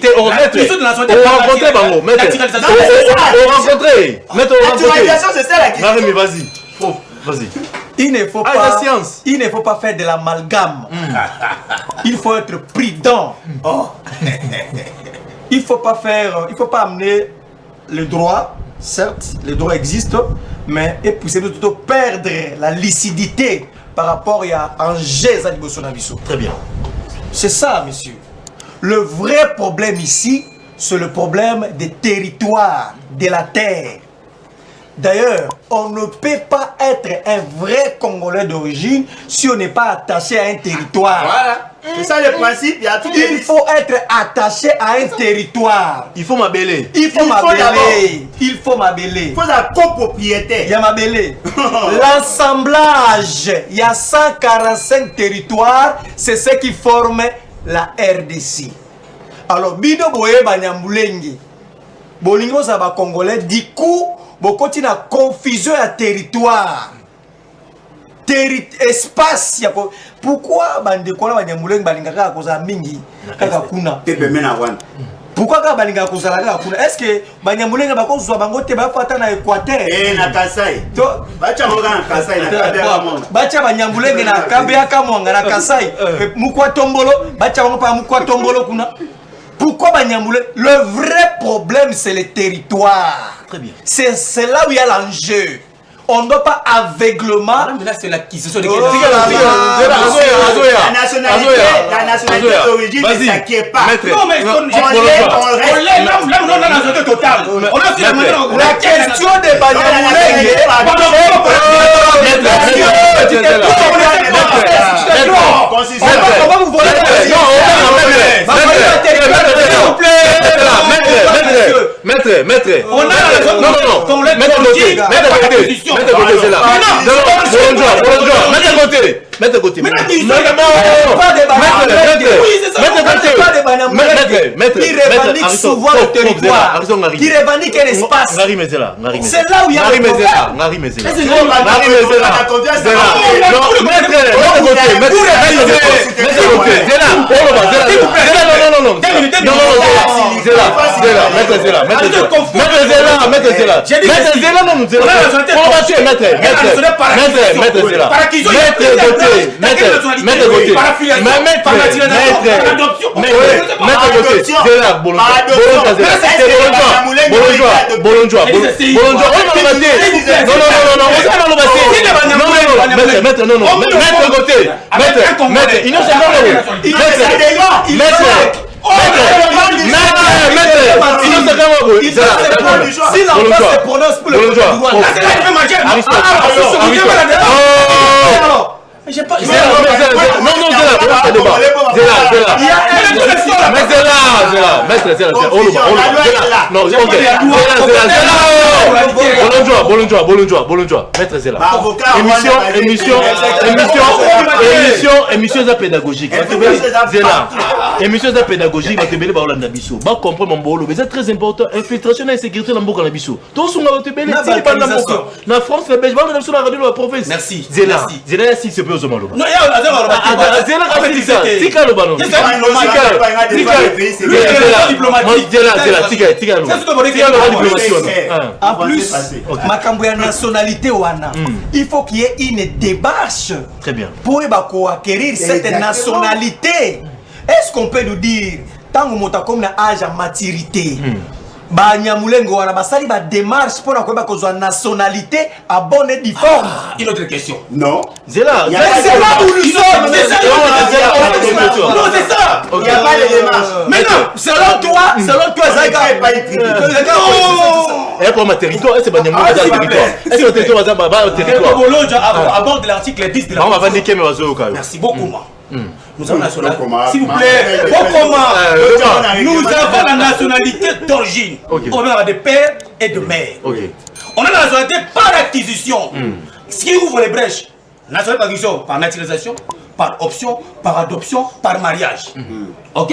Vas-y. Il ne faut pas faire de l'amalgame. Il faut être prudent. Il faut pas amener le droit. Certes, le droit existe, mais c'est plutôt perdre la lucidité par rapport à un geste à Bolsonaro. Très bien. C'est ça, monsieur. Le vrai problème ici, c'est le problème des territoires, de la terre. D'ailleurs, on ne peut pas être un vrai Congolais d'origine si on n'est pas attaché à un territoire. Voilà. C'est ça le principe. Il faut être attaché à un territoire. Il faut m'abeler. Il faut m'abeler. Il faut la copropriété. Il y a m'abeler. L'assemblage, il y a 145 territoires, c'est ce qui forme la RDC. Alors, Bido Boye Banyambulengi, Bolingo Zaba Congolais, du coup, beaucoup de confusion à territoire. Espace. Pourquoi Bandekona Banyambulengi Balingaka à cause de Mingi Kakakuna? Pourquoi Kabalinga Kozalaka Kuna? Est-ce que Banyambulengi Bako Zwabangote Bafata na Équateur? Na Kasai. Bacha Moga na Kasai na Kabea Monga. Bacha Banyambulengi na Kabea Kamonga na Kasai. Mukwa Tombolo, Bacha Wangopa Mukwa Tombolo Kuna. Pourquoi Banyambulengi? Le vrai problème c'est le territoire. Très bien. C'est là où il y a l'enjeu. On ne doit pas aveuglement. Mais là, c'est l'acquisition de La nationalité d'origine ne s'acquiert pas. Non, mais on l'est là, on a la nationalité totale. La question de Banyambulengi. Comment vous volez Maître, on a la Mettez côté. Il revendique souvent le territoire. Il revendique un espace. C'est là où il y a le Si l'enfant se prononce pour le j'ai pas. Non, Bolonjoa, maître Zela. Émission pédagogique. Zela. Émission pédagogique, comprendre mon bolo, mais c'est très important. Infiltration et sécurité dans le Bisso. Tout ce qu'on a France, la Belgique, on a sur la radio de la province. Merci. Zela, si c'est peu aux hommes. Non, il y a en plus, ma nationalité wana, il faut qu'il y ait une démarche. Très bien. Pour acquérir cette nationalité. Est-ce qu'on peut nous dire, tant que tu as comme âge à maturité, Banyamulengo wana basali ba démarche pour avoir la nationalité à bonne et forme. Une autre question. Non. C'est là où nous sommes. C'est ça. Non, c'est ça. Il n'y a pas de démarche. Maintenant, selon toi, Zaga. Et pour ma territoire, c'est Banyamulengo dans le territoire. Est-ce que le territoire va au territoire? Aborde l'article 10 de la Constitution. Merci beaucoup, moi. Nous avons la nationalité. S'il vous plaît, nous avons la nationalité d'origine. On a des pères et de mères. On a la nationalité par acquisition. Ce qui ouvre les brèches. Nationalité par acquisition, par naturalisation, par option, par adoption, par mariage. Ok?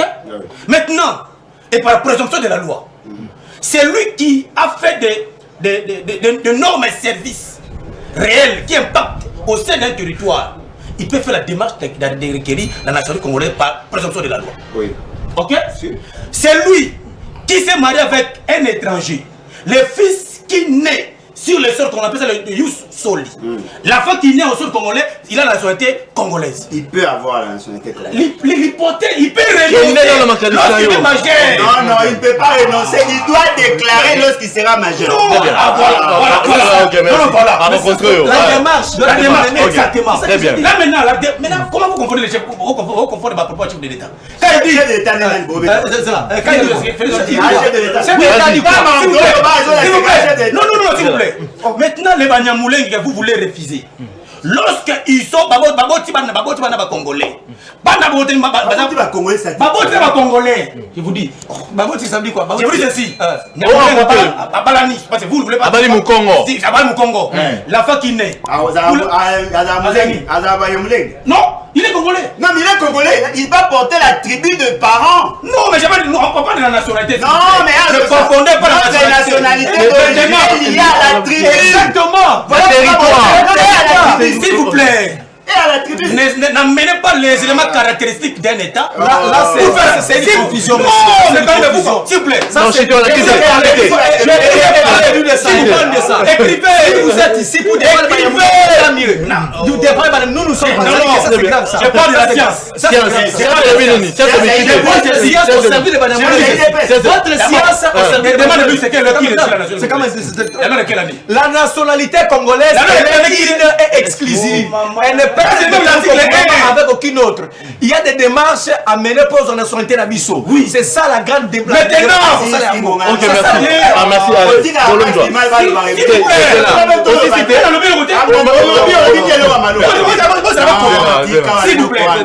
Maintenant, et par présomption de la loi. C'est lui qui a fait des normes et services réels qui impactent au sein d'un territoire. Il peut faire la démarche de requérir la nationalité congolaise par présomption de la loi. Oui. Ok? C'est lui qui s'est marié avec un étranger. Le fils qui naît sur le sol qu'on appelle ça le Yus Soli. L'enfant qui naît au sol congolais, il a la nationalité congolaise. Il peut avoir la nationalité congolaise. L'hypothèse, il peut renoncer lorsqu'il est majeur. Non, il ne peut pas renoncer. Il doit déclarer lorsqu'il sera majeur. La démarche, exactement. Là maintenant, comment vous confondez les chefs? Vous confondez ma propos à chef de l'État. Quand il dit... Non, s'il vous plaît. Maintenant, les Banyamoulins que vous voulez refuser. Lorsqu'ils sont congolais. Congolais. Je vous dis. Ça veut dire quoi? Je vous dis ceci. Parce que vous ne voulez pas. Abali Mukongo. Congo. La femme qui naît. Non, il est congolais. Non, mais il est congolais. Il va porter la tribu de parents. Non, mais on ne parle pas de la nationalité. Non, mais ne confondez pas la nationalité. Il y a la tribu. Exactement. Voilà le territoire. S'il vous plaît. N'amenez pas les éléments caractéristiques d'un État. Là, c'est une confusion. Non, c'est quand même vous. S'il vous plaît. Non, c'est dans la crise de écrivez. Vous êtes ici pour défendre nous sommes je parle de la science. Votre science au service de la nationalité congolaise est exclusive. Elle n'est pas avec aucune autre. Il y a des démarches à mener pour la nationalité d'Abisso. Oui, c'est ça la grande démarche. Maintenant, s'il vous plaît. 30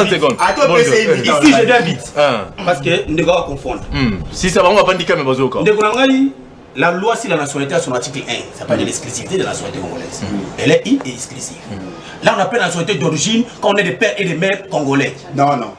secondes. Ici, je viens vite. Parce que nous devons confondre. Si ça va, on va pas indiquer, mais la loi sur la nationalité à son article 1, ça parle de l'exclusivité de la nationalité congolaise. Elle est exclusive. Là, on appelle la nationalité d'origine quand on est des pères et des mères congolais. Non.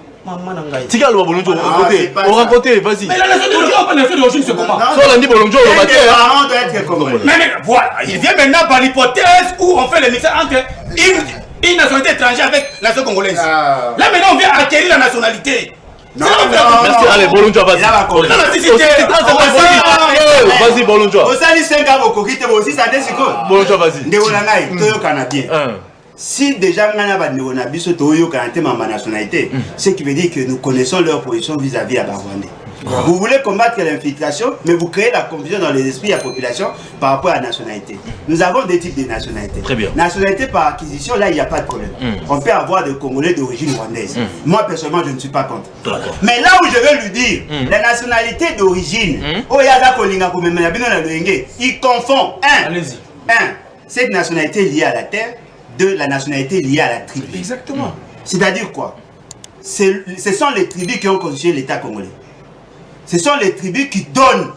Tika le Bolonjo, on raconte, vas-y. Mais la nationalité d'origine, c'est comment? Soit on dit Bolonjo, on va dire. Les parents doivent être congolais. Mais voilà, il vient maintenant par l'hypothèse où on fait le mixage entre une nationalité étrangère avec la nationalité congolaise. Là, maintenant, on vient acquérir la nationalité. Non, merci, allez, Bolonjo, vas-y. Vas-y, Bolonjo. Bolonjo, vas-y. Si déjà on a biso toyo ma nationalité, ce qui veut dire que nous connaissons leur position vis-à-vis à Barwandais. Vous voulez combattre l'infiltration, mais vous créez la confusion dans les esprits de la population par rapport à la nationalité. Nous avons des types de nationalités. Très bien. Nationalité par acquisition, là, il n'y a pas de problème. On peut avoir des Congolais d'origine rwandaise. Moi, personnellement, je ne suis pas contre. Mais là où je veux lui dire, la nationalité d'origine, il confond, cette nationalité liée à la terre, de la nationalité liée à la tribu. Exactement. C'est-à-dire quoi? Ce sont les tribus qui ont constitué l'État congolais. Ce sont les tribus qui donnent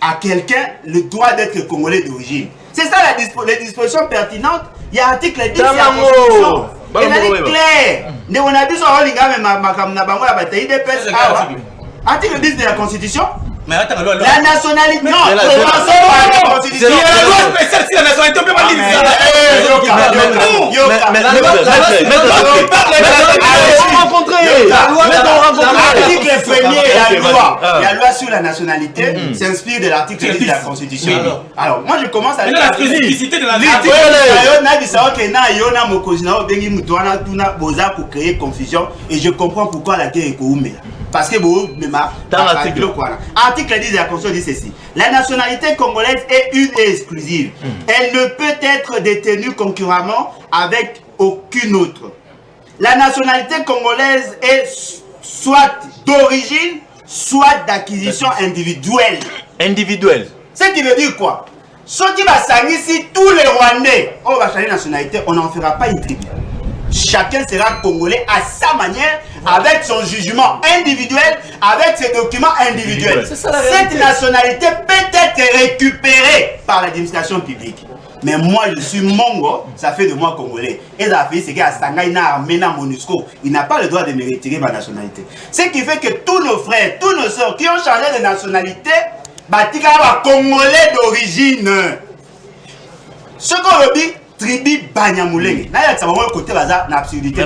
à quelqu'un le droit d'être congolais d'origine. C'est ça les dispositions pertinentes. Il y a article 10 de la Constitution. Et là, il est clair. On a dit article 10 de la Constitution. Mais attends, la nationalité. Non, la loi spéciale si la nationalité, on peut pas dire l'article 1er, la loi sur la nationalité s'inspire de l'article 10 de la Constitution. Alors, moi je commence avec la spécificité de la créer confusion et je comprends pourquoi la guerre est coumée. Parce que vous, article 10 de la Constitution dit ceci. La nationalité congolaise est une et exclusive. Elle ne peut être détenue concurremment avec aucune autre. La nationalité congolaise est soit d'origine, soit d'acquisition individuelle. Individuelle. Ce qui veut dire quoi? Ceux qui va ici, tous les Rwandais, on va changer de nationalité, on n'en fera pas une tribu. Chacun sera congolais à sa manière, avec son jugement individuel, avec ses documents individuels. Cette nationalité peut être récupérée par l'administration publique. Mais moi, je suis Mongo, ça fait de moi congolais. Et ça fait ce qu'il y a Sangaïna, Armena, Monusco. Il n'a pas le droit de me retirer ma nationalité. Ce qui fait que tous nos frères, tous nos soeurs qui ont changé de nationalité, batika wa congolais d'origine. Ce qu'on veut dire, tribu Banyamulenge. Là, il y a un côté bazar, l'absurdité.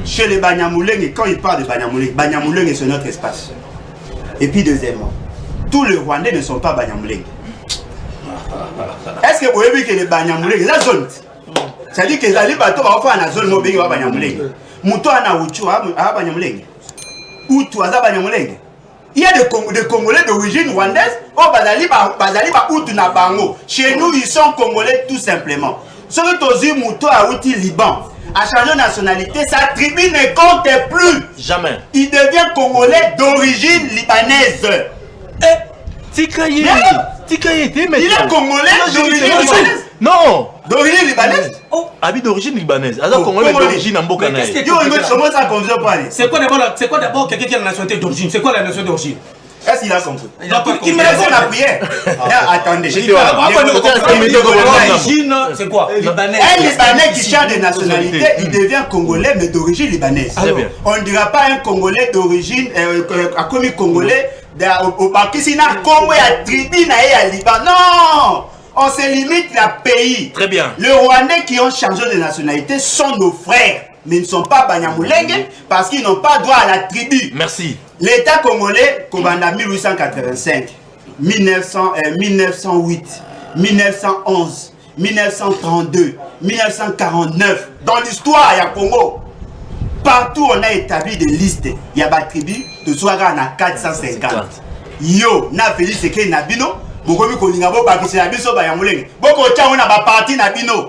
Chez les Banyamulenge, quand ils parlent de Banyamulenge, Banyamulenge c'est notre espace. Et puis deuxièmement, tous les Rwandais ne sont pas Banyamulenge. Est-ce que vous voyez que les Banyamulenge, c'est la zone? C'est-à-dire que les bateaux vont faire la zone mobile à Banyamulenge. Mouton à Outou à Banyamulenge. Outou à Banyamulenge. Il y a des Congolais d'origine rwandaise, oh Bazali Outou na Bango. Chez nous, ils sont Congolais tout simplement. Ceux qui ont Mouton à Outi Liban, a changé de nationalité, sa tribu ne compte plus. Jamais. Il devient Congolais d'origine libanaise. Tikaye. Tikaye, mais il est Congolais d'origine libanaise. Non. D'origine libanaise. Oh, habit d'origine libanaise. Alors Congolais d'origine en Bokanaï. C'est quoi d'abord quelqu'un qui a la nationalité d'origine? C'est quoi la nationalité d'origine? Est-ce qu'il a compris? Il me répond la prière. Attendez. C'est quoi? Un Libanais qui change de nationalité, il devient Congolais, mais d'origine libanaise. On ne dira pas un Congolais d'origine, comme Congolais, au Pakistan, Congo, à tribu, à Liban. Non! On se limite à pays. Très bien. Les Rwandais qui ont changé de nationalité sont nos frères, mais ils ne sont pas Banyamulenge parce qu'ils n'ont pas droit à la tribu. Merci. L'État congolais, Kobanda 1885, 1908, 1911, 1932, 1949, dans l'histoire, il y a Congo. Partout, on a établi des listes. Il y a des tribus de Soaga à 450. Yo, na Félix Sekei Nabino.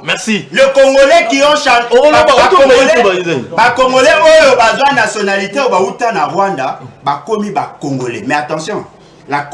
Merci. Le Congolais qui ont changé. Congolais, besoin de nationalité au Rwanda, Congolais. Mais attention, la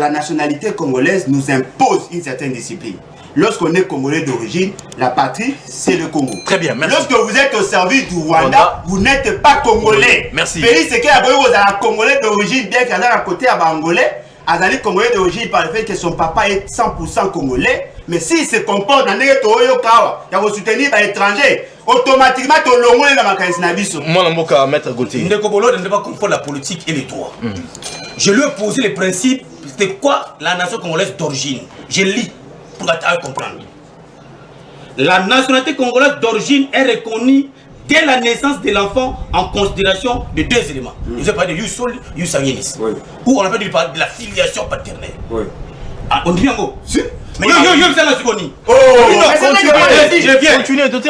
nationalité congolaise nous impose une certaine discipline. Lorsqu'on est Congolais d'origine, la patrie, c'est le Congo. Très bien, merci. Lorsque vous êtes au service du Rwanda, vous n'êtes pas Congolais. Merci. Félix Sekei vous êtes Congolais d'origine, bien qu'il y ait à côté à Angolais. Azali Congolais d'origine par le fait que son papa est 100% Congolais, mais s'il se comporte dans les Toyokawa, il va soutenir les étrangers, automatiquement, tu as l'ongolais dans ma caisse. Moi, je vais mettre à côté. Ndekobolo ne peut pas comprendre la politique et les droits. Je lui ai posé les principes de quoi la nation congolaise d'origine. Je lis pour comprendre. La nationalité congolaise d'origine est reconnue dès la naissance de l'enfant en considération de deux éléments. Vous avez parlé de Yusol, Yusanyenis. Où on appelle de la filiation paternelle. On dit bien mot. Mais c'est la seconde. Oh, je viens.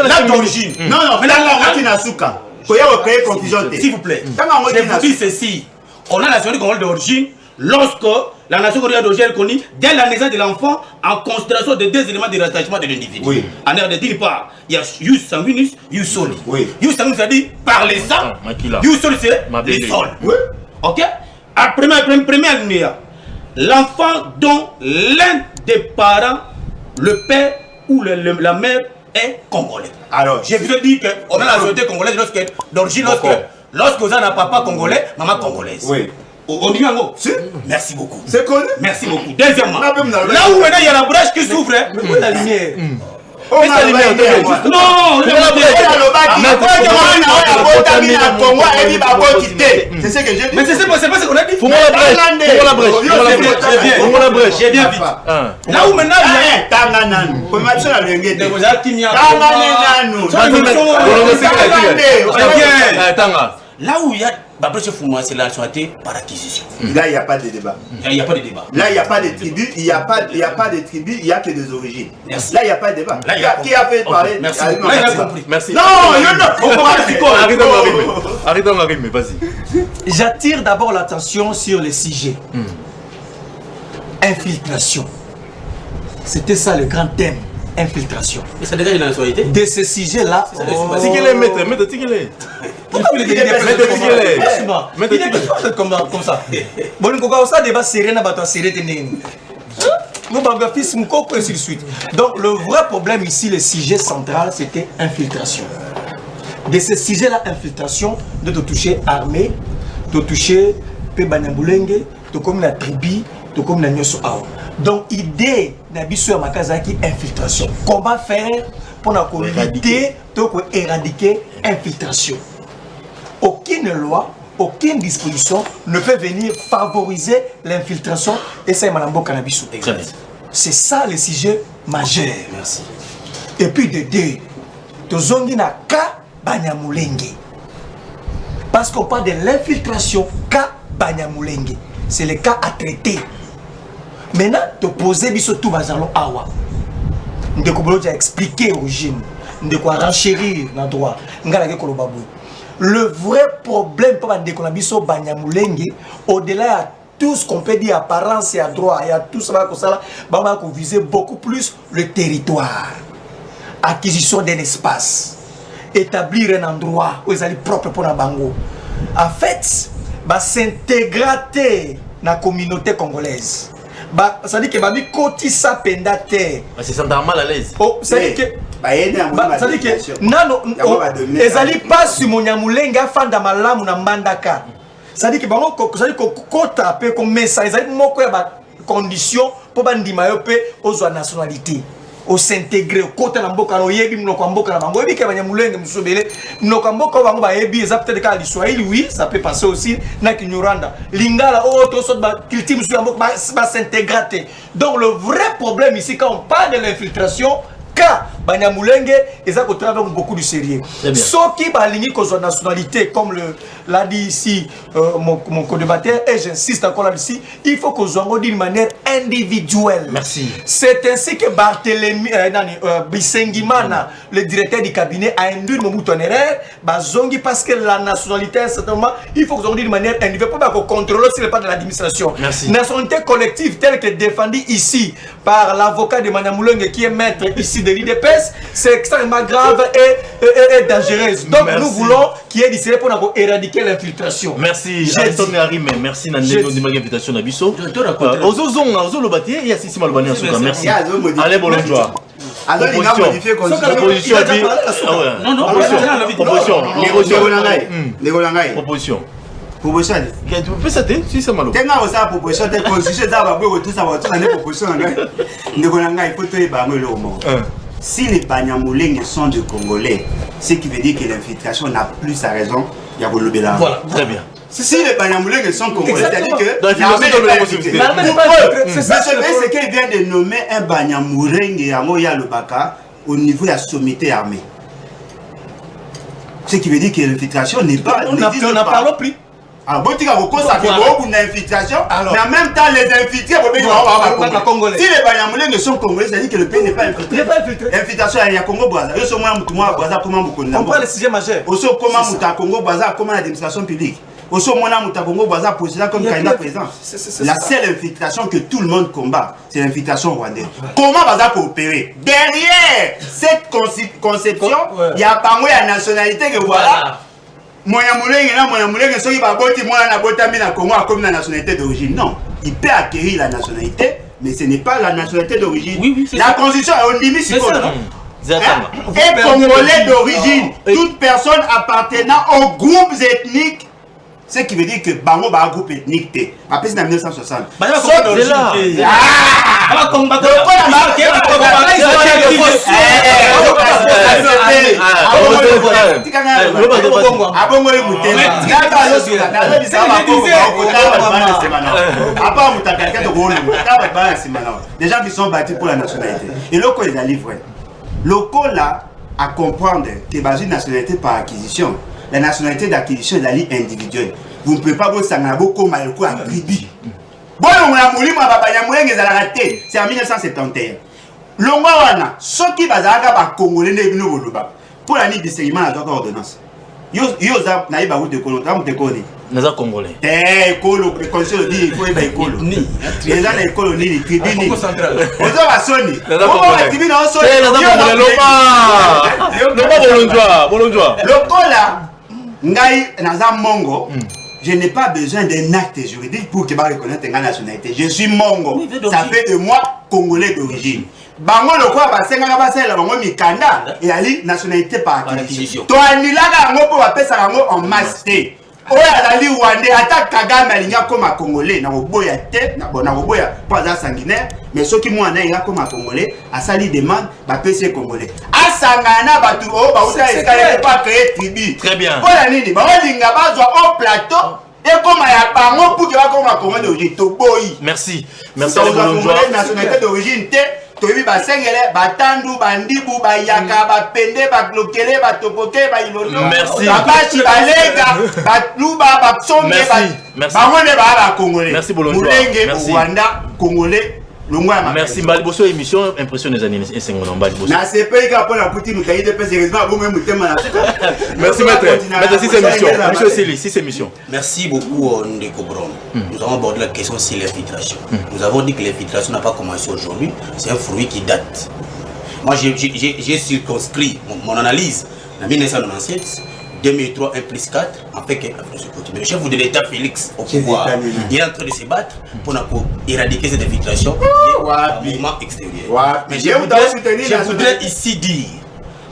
Là d'origine. Non, mais là, on a Nasuka. S'il vous plaît. Je vous dis ceci. On a la nationalité congolaise d'origine lorsque la nation congolaise d'origine est reconnue dès la naissance de l'enfant en considération de deux éléments de rattachement de l'individu. En air de d'une part, il y a Yus sanguinus, Yus soli. Yus sanguinus, c'est-à-dire par les sangs. Yus soli, c'est les sols. Ok? À première ligne, l'enfant dont l'un des parents, le père ou la mère est congolais. Alors, je vous ai dit qu'on a la nationalité congolaise d'origine lorsque vous avez un papa congolais, maman congolaise. On dit Yango. Merci beaucoup. C'est connu. Merci beaucoup. Deuxièmement, là où même maintenant il y a la brèche qui s'ouvre. Mais la lumière. Non, c'est ce que j'ai dit. Mais c'est pas ce qu'on a dit. Faut la brèche. J'ai bien vu. Là où maintenant là où il y a la brèche Fuma, c'est la nationalité par acquisition. Là, il n'y a pas de débat. Il n'y a pas de débat. Là, il n'y a pas de tribu, il n'y a pas de tribu, il n'y a que des origines. Merci. Là, il n'y a pas de débat. Qui a fait parler? Merci. Là, il a compris. Merci. Non, Arrête d'en arriver, vas-y. J'attire d'abord l'attention sur les sujets. Infiltration. C'était ça le grand thème. Infiltration. Mais ça dégage la nationalité. De ce sujet-là. C'est qu'il est maître, Pourquoi vous le dites comme ça? Bon, nous avons ça débat sérieux na bato sérieux tenene. Nous avons fils Mukoko et ainsi de suite. Donc le vrai problème ici, le sujet central, c'était infiltration. De ce sujet-là, infiltration, de te toucher armée, de toucher Banyamulenge, de comme la tribu, de comme la Nyoso Awa. Donc idée n'abisso ya makazaki infiltration. Comment faire pour lutter, pour éradiquer infiltration? Aucune loi, aucune disposition ne peut venir favoriser l'infiltration et ça est Malambo Cannabis. C'est ça le sujet majeur. Merci. Et puis de deux, tozongi na ka Banyamulenge. Parce qu'on parle de l'infiltration ka Banyamulenge. C'est le cas à traiter. Maintenant, te poser biso tout bazalo awa. Ndeko Boloja a expliqué l'origine. Ndeko a renchérir dans le droit. Ngalage Kolobabou. Le vrai problème pour Ndeko Nabiso Banyamulenge, au-delà de tout ce qu'on peut dire apparence et à droit, il y a tout ça qu'on visait beaucoup plus le territoire. Acquisition d'un espace. Établir un endroit où ils allaient propre pour la bango. En fait, s'intégrer dans la communauté congolaise. Ça dit que Babi Koti sa pendate. C'est ça mal à l'aise. Oh, ça dit que ça dit que nano ezali pas sur mon Nyamulenga fanda malamu na mandaka. Ça dit que bango ça dit que kota pe comme message ezali moko ya ba condition pour bandima yo pe ozwa nationalité. Au s'intégrer au côté na mboka no yebi mnoko mboka na bango yebi ke Banyamulenge musobele mnoko mboka bango ba yebi eza peut-être ka l'Israël oui ça peut passer aussi na Kinyuranda lingala autre sorte ba culture musu mboka ba s'intégrer. Donc le vrai problème ici quand on parle de l'infiltration car Banyamulenge ils ont travaillé avec beaucoup de sérieux. Ceux qui balingi cause nationalité comme l'a dit ici mon co-débatteur et j'insiste encore là-dessus, il faut qu'on soit d'une manière individuelle. Merci. C'est ainsi que Barthélémy Bisengimana, le directeur du cabinet, a induit mon boutonnerre, Bazongi parce que la nationalité certainement, il faut qu'on soit d'une manière individuelle pour qu'on contrôle aussi le pas de l'administration. Merci. Nationalité collective telle que défendue ici par l'avocat de Banyamulenge qui est maître ici de l'IDPS, c'est extrêmement grave et dangereuse. Donc merci. Nous voulons qu'il y ait des pour éradiquer l'infiltration. Merci. Ariston Arime, merci Nandego de l'invitation à Bisso. Ozozon, Ozolobati, il y a Sissi Malbani en tout cas. Merci. Allez, Bolonjoa. Opposition. Opposition. Proposition. Tu peux ça si c'est malo. Tenga osa proposition de constitution za ba tout ça va tout la proposition ngai. Ndekolanga il faut te ba ngelo mo. Si les Banyamulenge sont des Congolais, ce qui veut dire que l'infiltration n'a plus sa raison, il y a Bolobela. Voilà, très bien. Si les Banyamulenge sont Congolais, c'est-à-dire que l'armée est possibilité. C'est ça, c'est qu'il vient de nommer un Banyamulenge à Moya Lobaka au niveau de la sommité armée. Ce qui veut dire que l'infiltration n'est pas. On n'a pas repris. Alors, bon, tu as beaucoup d'infiltration, mais en même temps, les infiltrés, si les Banyamulenge sont congolais, c'est-à-dire que le pays n'est pas infiltré. Infiltration, il y a Congo Brazza. On prend le sujet majeur. Aussi, comment Mouta Congo Brazza, comment l'administration publique. Aussi, Mona Mouta Congo Brazza, président comme candidat président. La seule infiltration que tout le monde combat, c'est l'infiltration rwandaise. Comment Brazza peut opérer? Derrière cette conception, il y a pas de nationalité que voilà. Moyamulenge, ceux qui va voter na Congo comme la nationalité d'origine. Non, il peut acquérir la nationalité, mais ce n'est pas la nationalité d'origine. Oui, la constitution est au limite. Et Congolais d'origine, toute personne appartenant aux groupes ethniques Ce qui veut dire que Bango va un groupe ethnique. Après, c'est en 1960. C'est là. Des gens qui sont battus pour la nationalité. Et le col est livré. Le col là, à comprendre que c'est une nationalité par acquisition. La nationalité d'acquisition est la ligne individuelle. Vous ne pouvez pas vous s'engager comme à tribu. Bon, on a moulu, c'est en 1971. L'Ongawana, ce qui va être Congolais, pour la nuit du segment, la ordonnance. Yosa, naïba ou de Colo, t'as Congolais. Nous sommes Congolais. Colo, le conseil dit il faut être Colo. Les gens des colonies, les tribus. On doit sonner. On va activer dans son. Le Cola, Ngaï, Naza Mongo. Je n'ai pas besoin d'un acte juridique pour que je reconnaisse ma nationalité. Je suis Mongo. Ça fait de moi Congolais d'origine. Bango le quoi va senga ba sela bango mikanda et ali nationalité par acquisition. To anilaka ngo po ba pesa ngo en masse. Oya ali wande ata Kagame alinga comme Congolais na oboya te na bona oboya pas za sanguinaire mais ceux qui moi na inga comme Congolais asali demande ba pesa Congolais. Asangana batu o ba uta escale pas créer tribu. Très bien. Ola nini ba olinga ba zo au plateau. Et comme il y a pas un pour que va comme Congolais d'origine to boy. Merci. Merci à la nationalité d'origine te tobi basengele batandu bandibu bayaka bapende baglokele batopoke bailolo babachi balega batluba batsonge bangone ba Congolais. Merci Bolonjoa. Mulenge Rwanda Congolais. Merci Mbaliboso émission impression des années 50 Mbaliboso. Na CPI ka pona kuti mukayi de pese sérieusement bon même tema na. Merci maître. Maître si c'est émission. Monsieur Sili, si c'est émission. Merci beaucoup Ndeko Brom. Nous avons abordé la question sur l'infiltration. Nous avons dit que l'infiltration n'a pas commencé aujourd'hui, c'est un fruit qui date. Moi j'ai circonscrit mon analyse en 1997. 2003, 1 plus 4, en fait que mais le chef de l'État Félix au pouvoir, il est en train de se battre pour éradiquer cette infiltration au mouvement extérieur. Mais je voudrais ici dire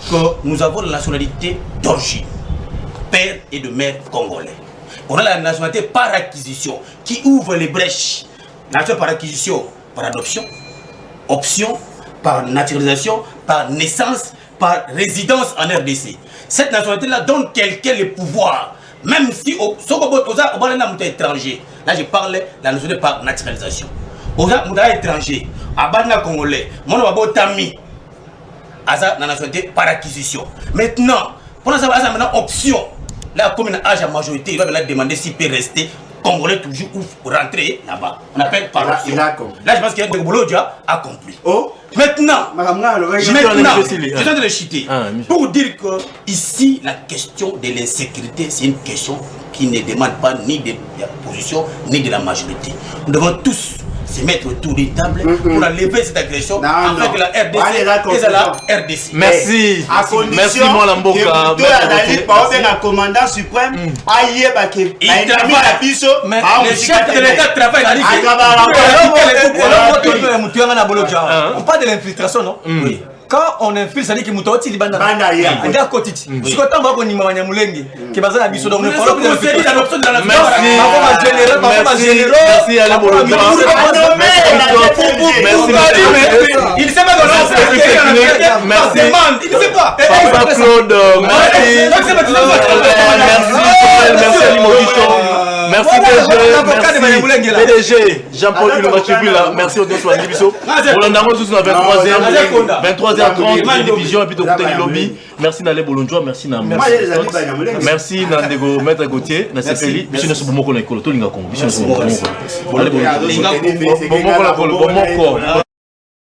que nous avons la nationalité d'origine, père et de mère congolais. On a la nationalité par acquisition qui ouvre les brèches. Nationalité par acquisition, par adoption, option, par naturalisation, par naissance, par résidence en RDC. Cette nationalité-là donne quelqu'un le pouvoir, même si au étranger. Là, je parle de la nationalité par naturalisation. Aux étrangers, à Bana Congolais, mon Tami, à la nationalité par acquisition. Maintenant, pour ça, maintenant option. Là, comme un âge à majorité, il va demander s'il peut rester Congolais toujours ou rentrer là-bas. On appelle par option. Là, je pense qu'il y a un boulot déjà accompli. Maintenant, je suis en train de le citer pour dire que ici, la question de l'insécurité, c'est une question qui ne demande pas ni de la position, ni de la majorité. Nous devons tous se mettre autour d'une table pour lever cette agression afin que la RDC est la RDC. Merci. Merci moi Lamboka. Le commandant suprême le chef de l'État travaille. On parle de l'infiltration, non? Oui. Quand on infiltre, ça dit que Moutouti li banda. On dit à Kotiti. Si quand on va qu'on y m'a Nyamulenge, qui va à Bisso, donc on parle de l'adoption de la nation. Merci à la Bolonjoa. Il sait pas de merci. Il ne sait pas. Papa Claude, merci. Merci Limovicho. Merci PDG Jean-Paul Ulumachibula. Merci au Dosso Andibiso. Roland tous à 23h30 division et puis de lobby. Merci Nalé Bolonjoa, merci na. Merci Nandego Maître Gauthier, na CPI, monsieur ne Sobomoko na école, tout linga Congo. Monsieur ne Sobomoko. Bolonjoa. Bomoko la Bolonjoa.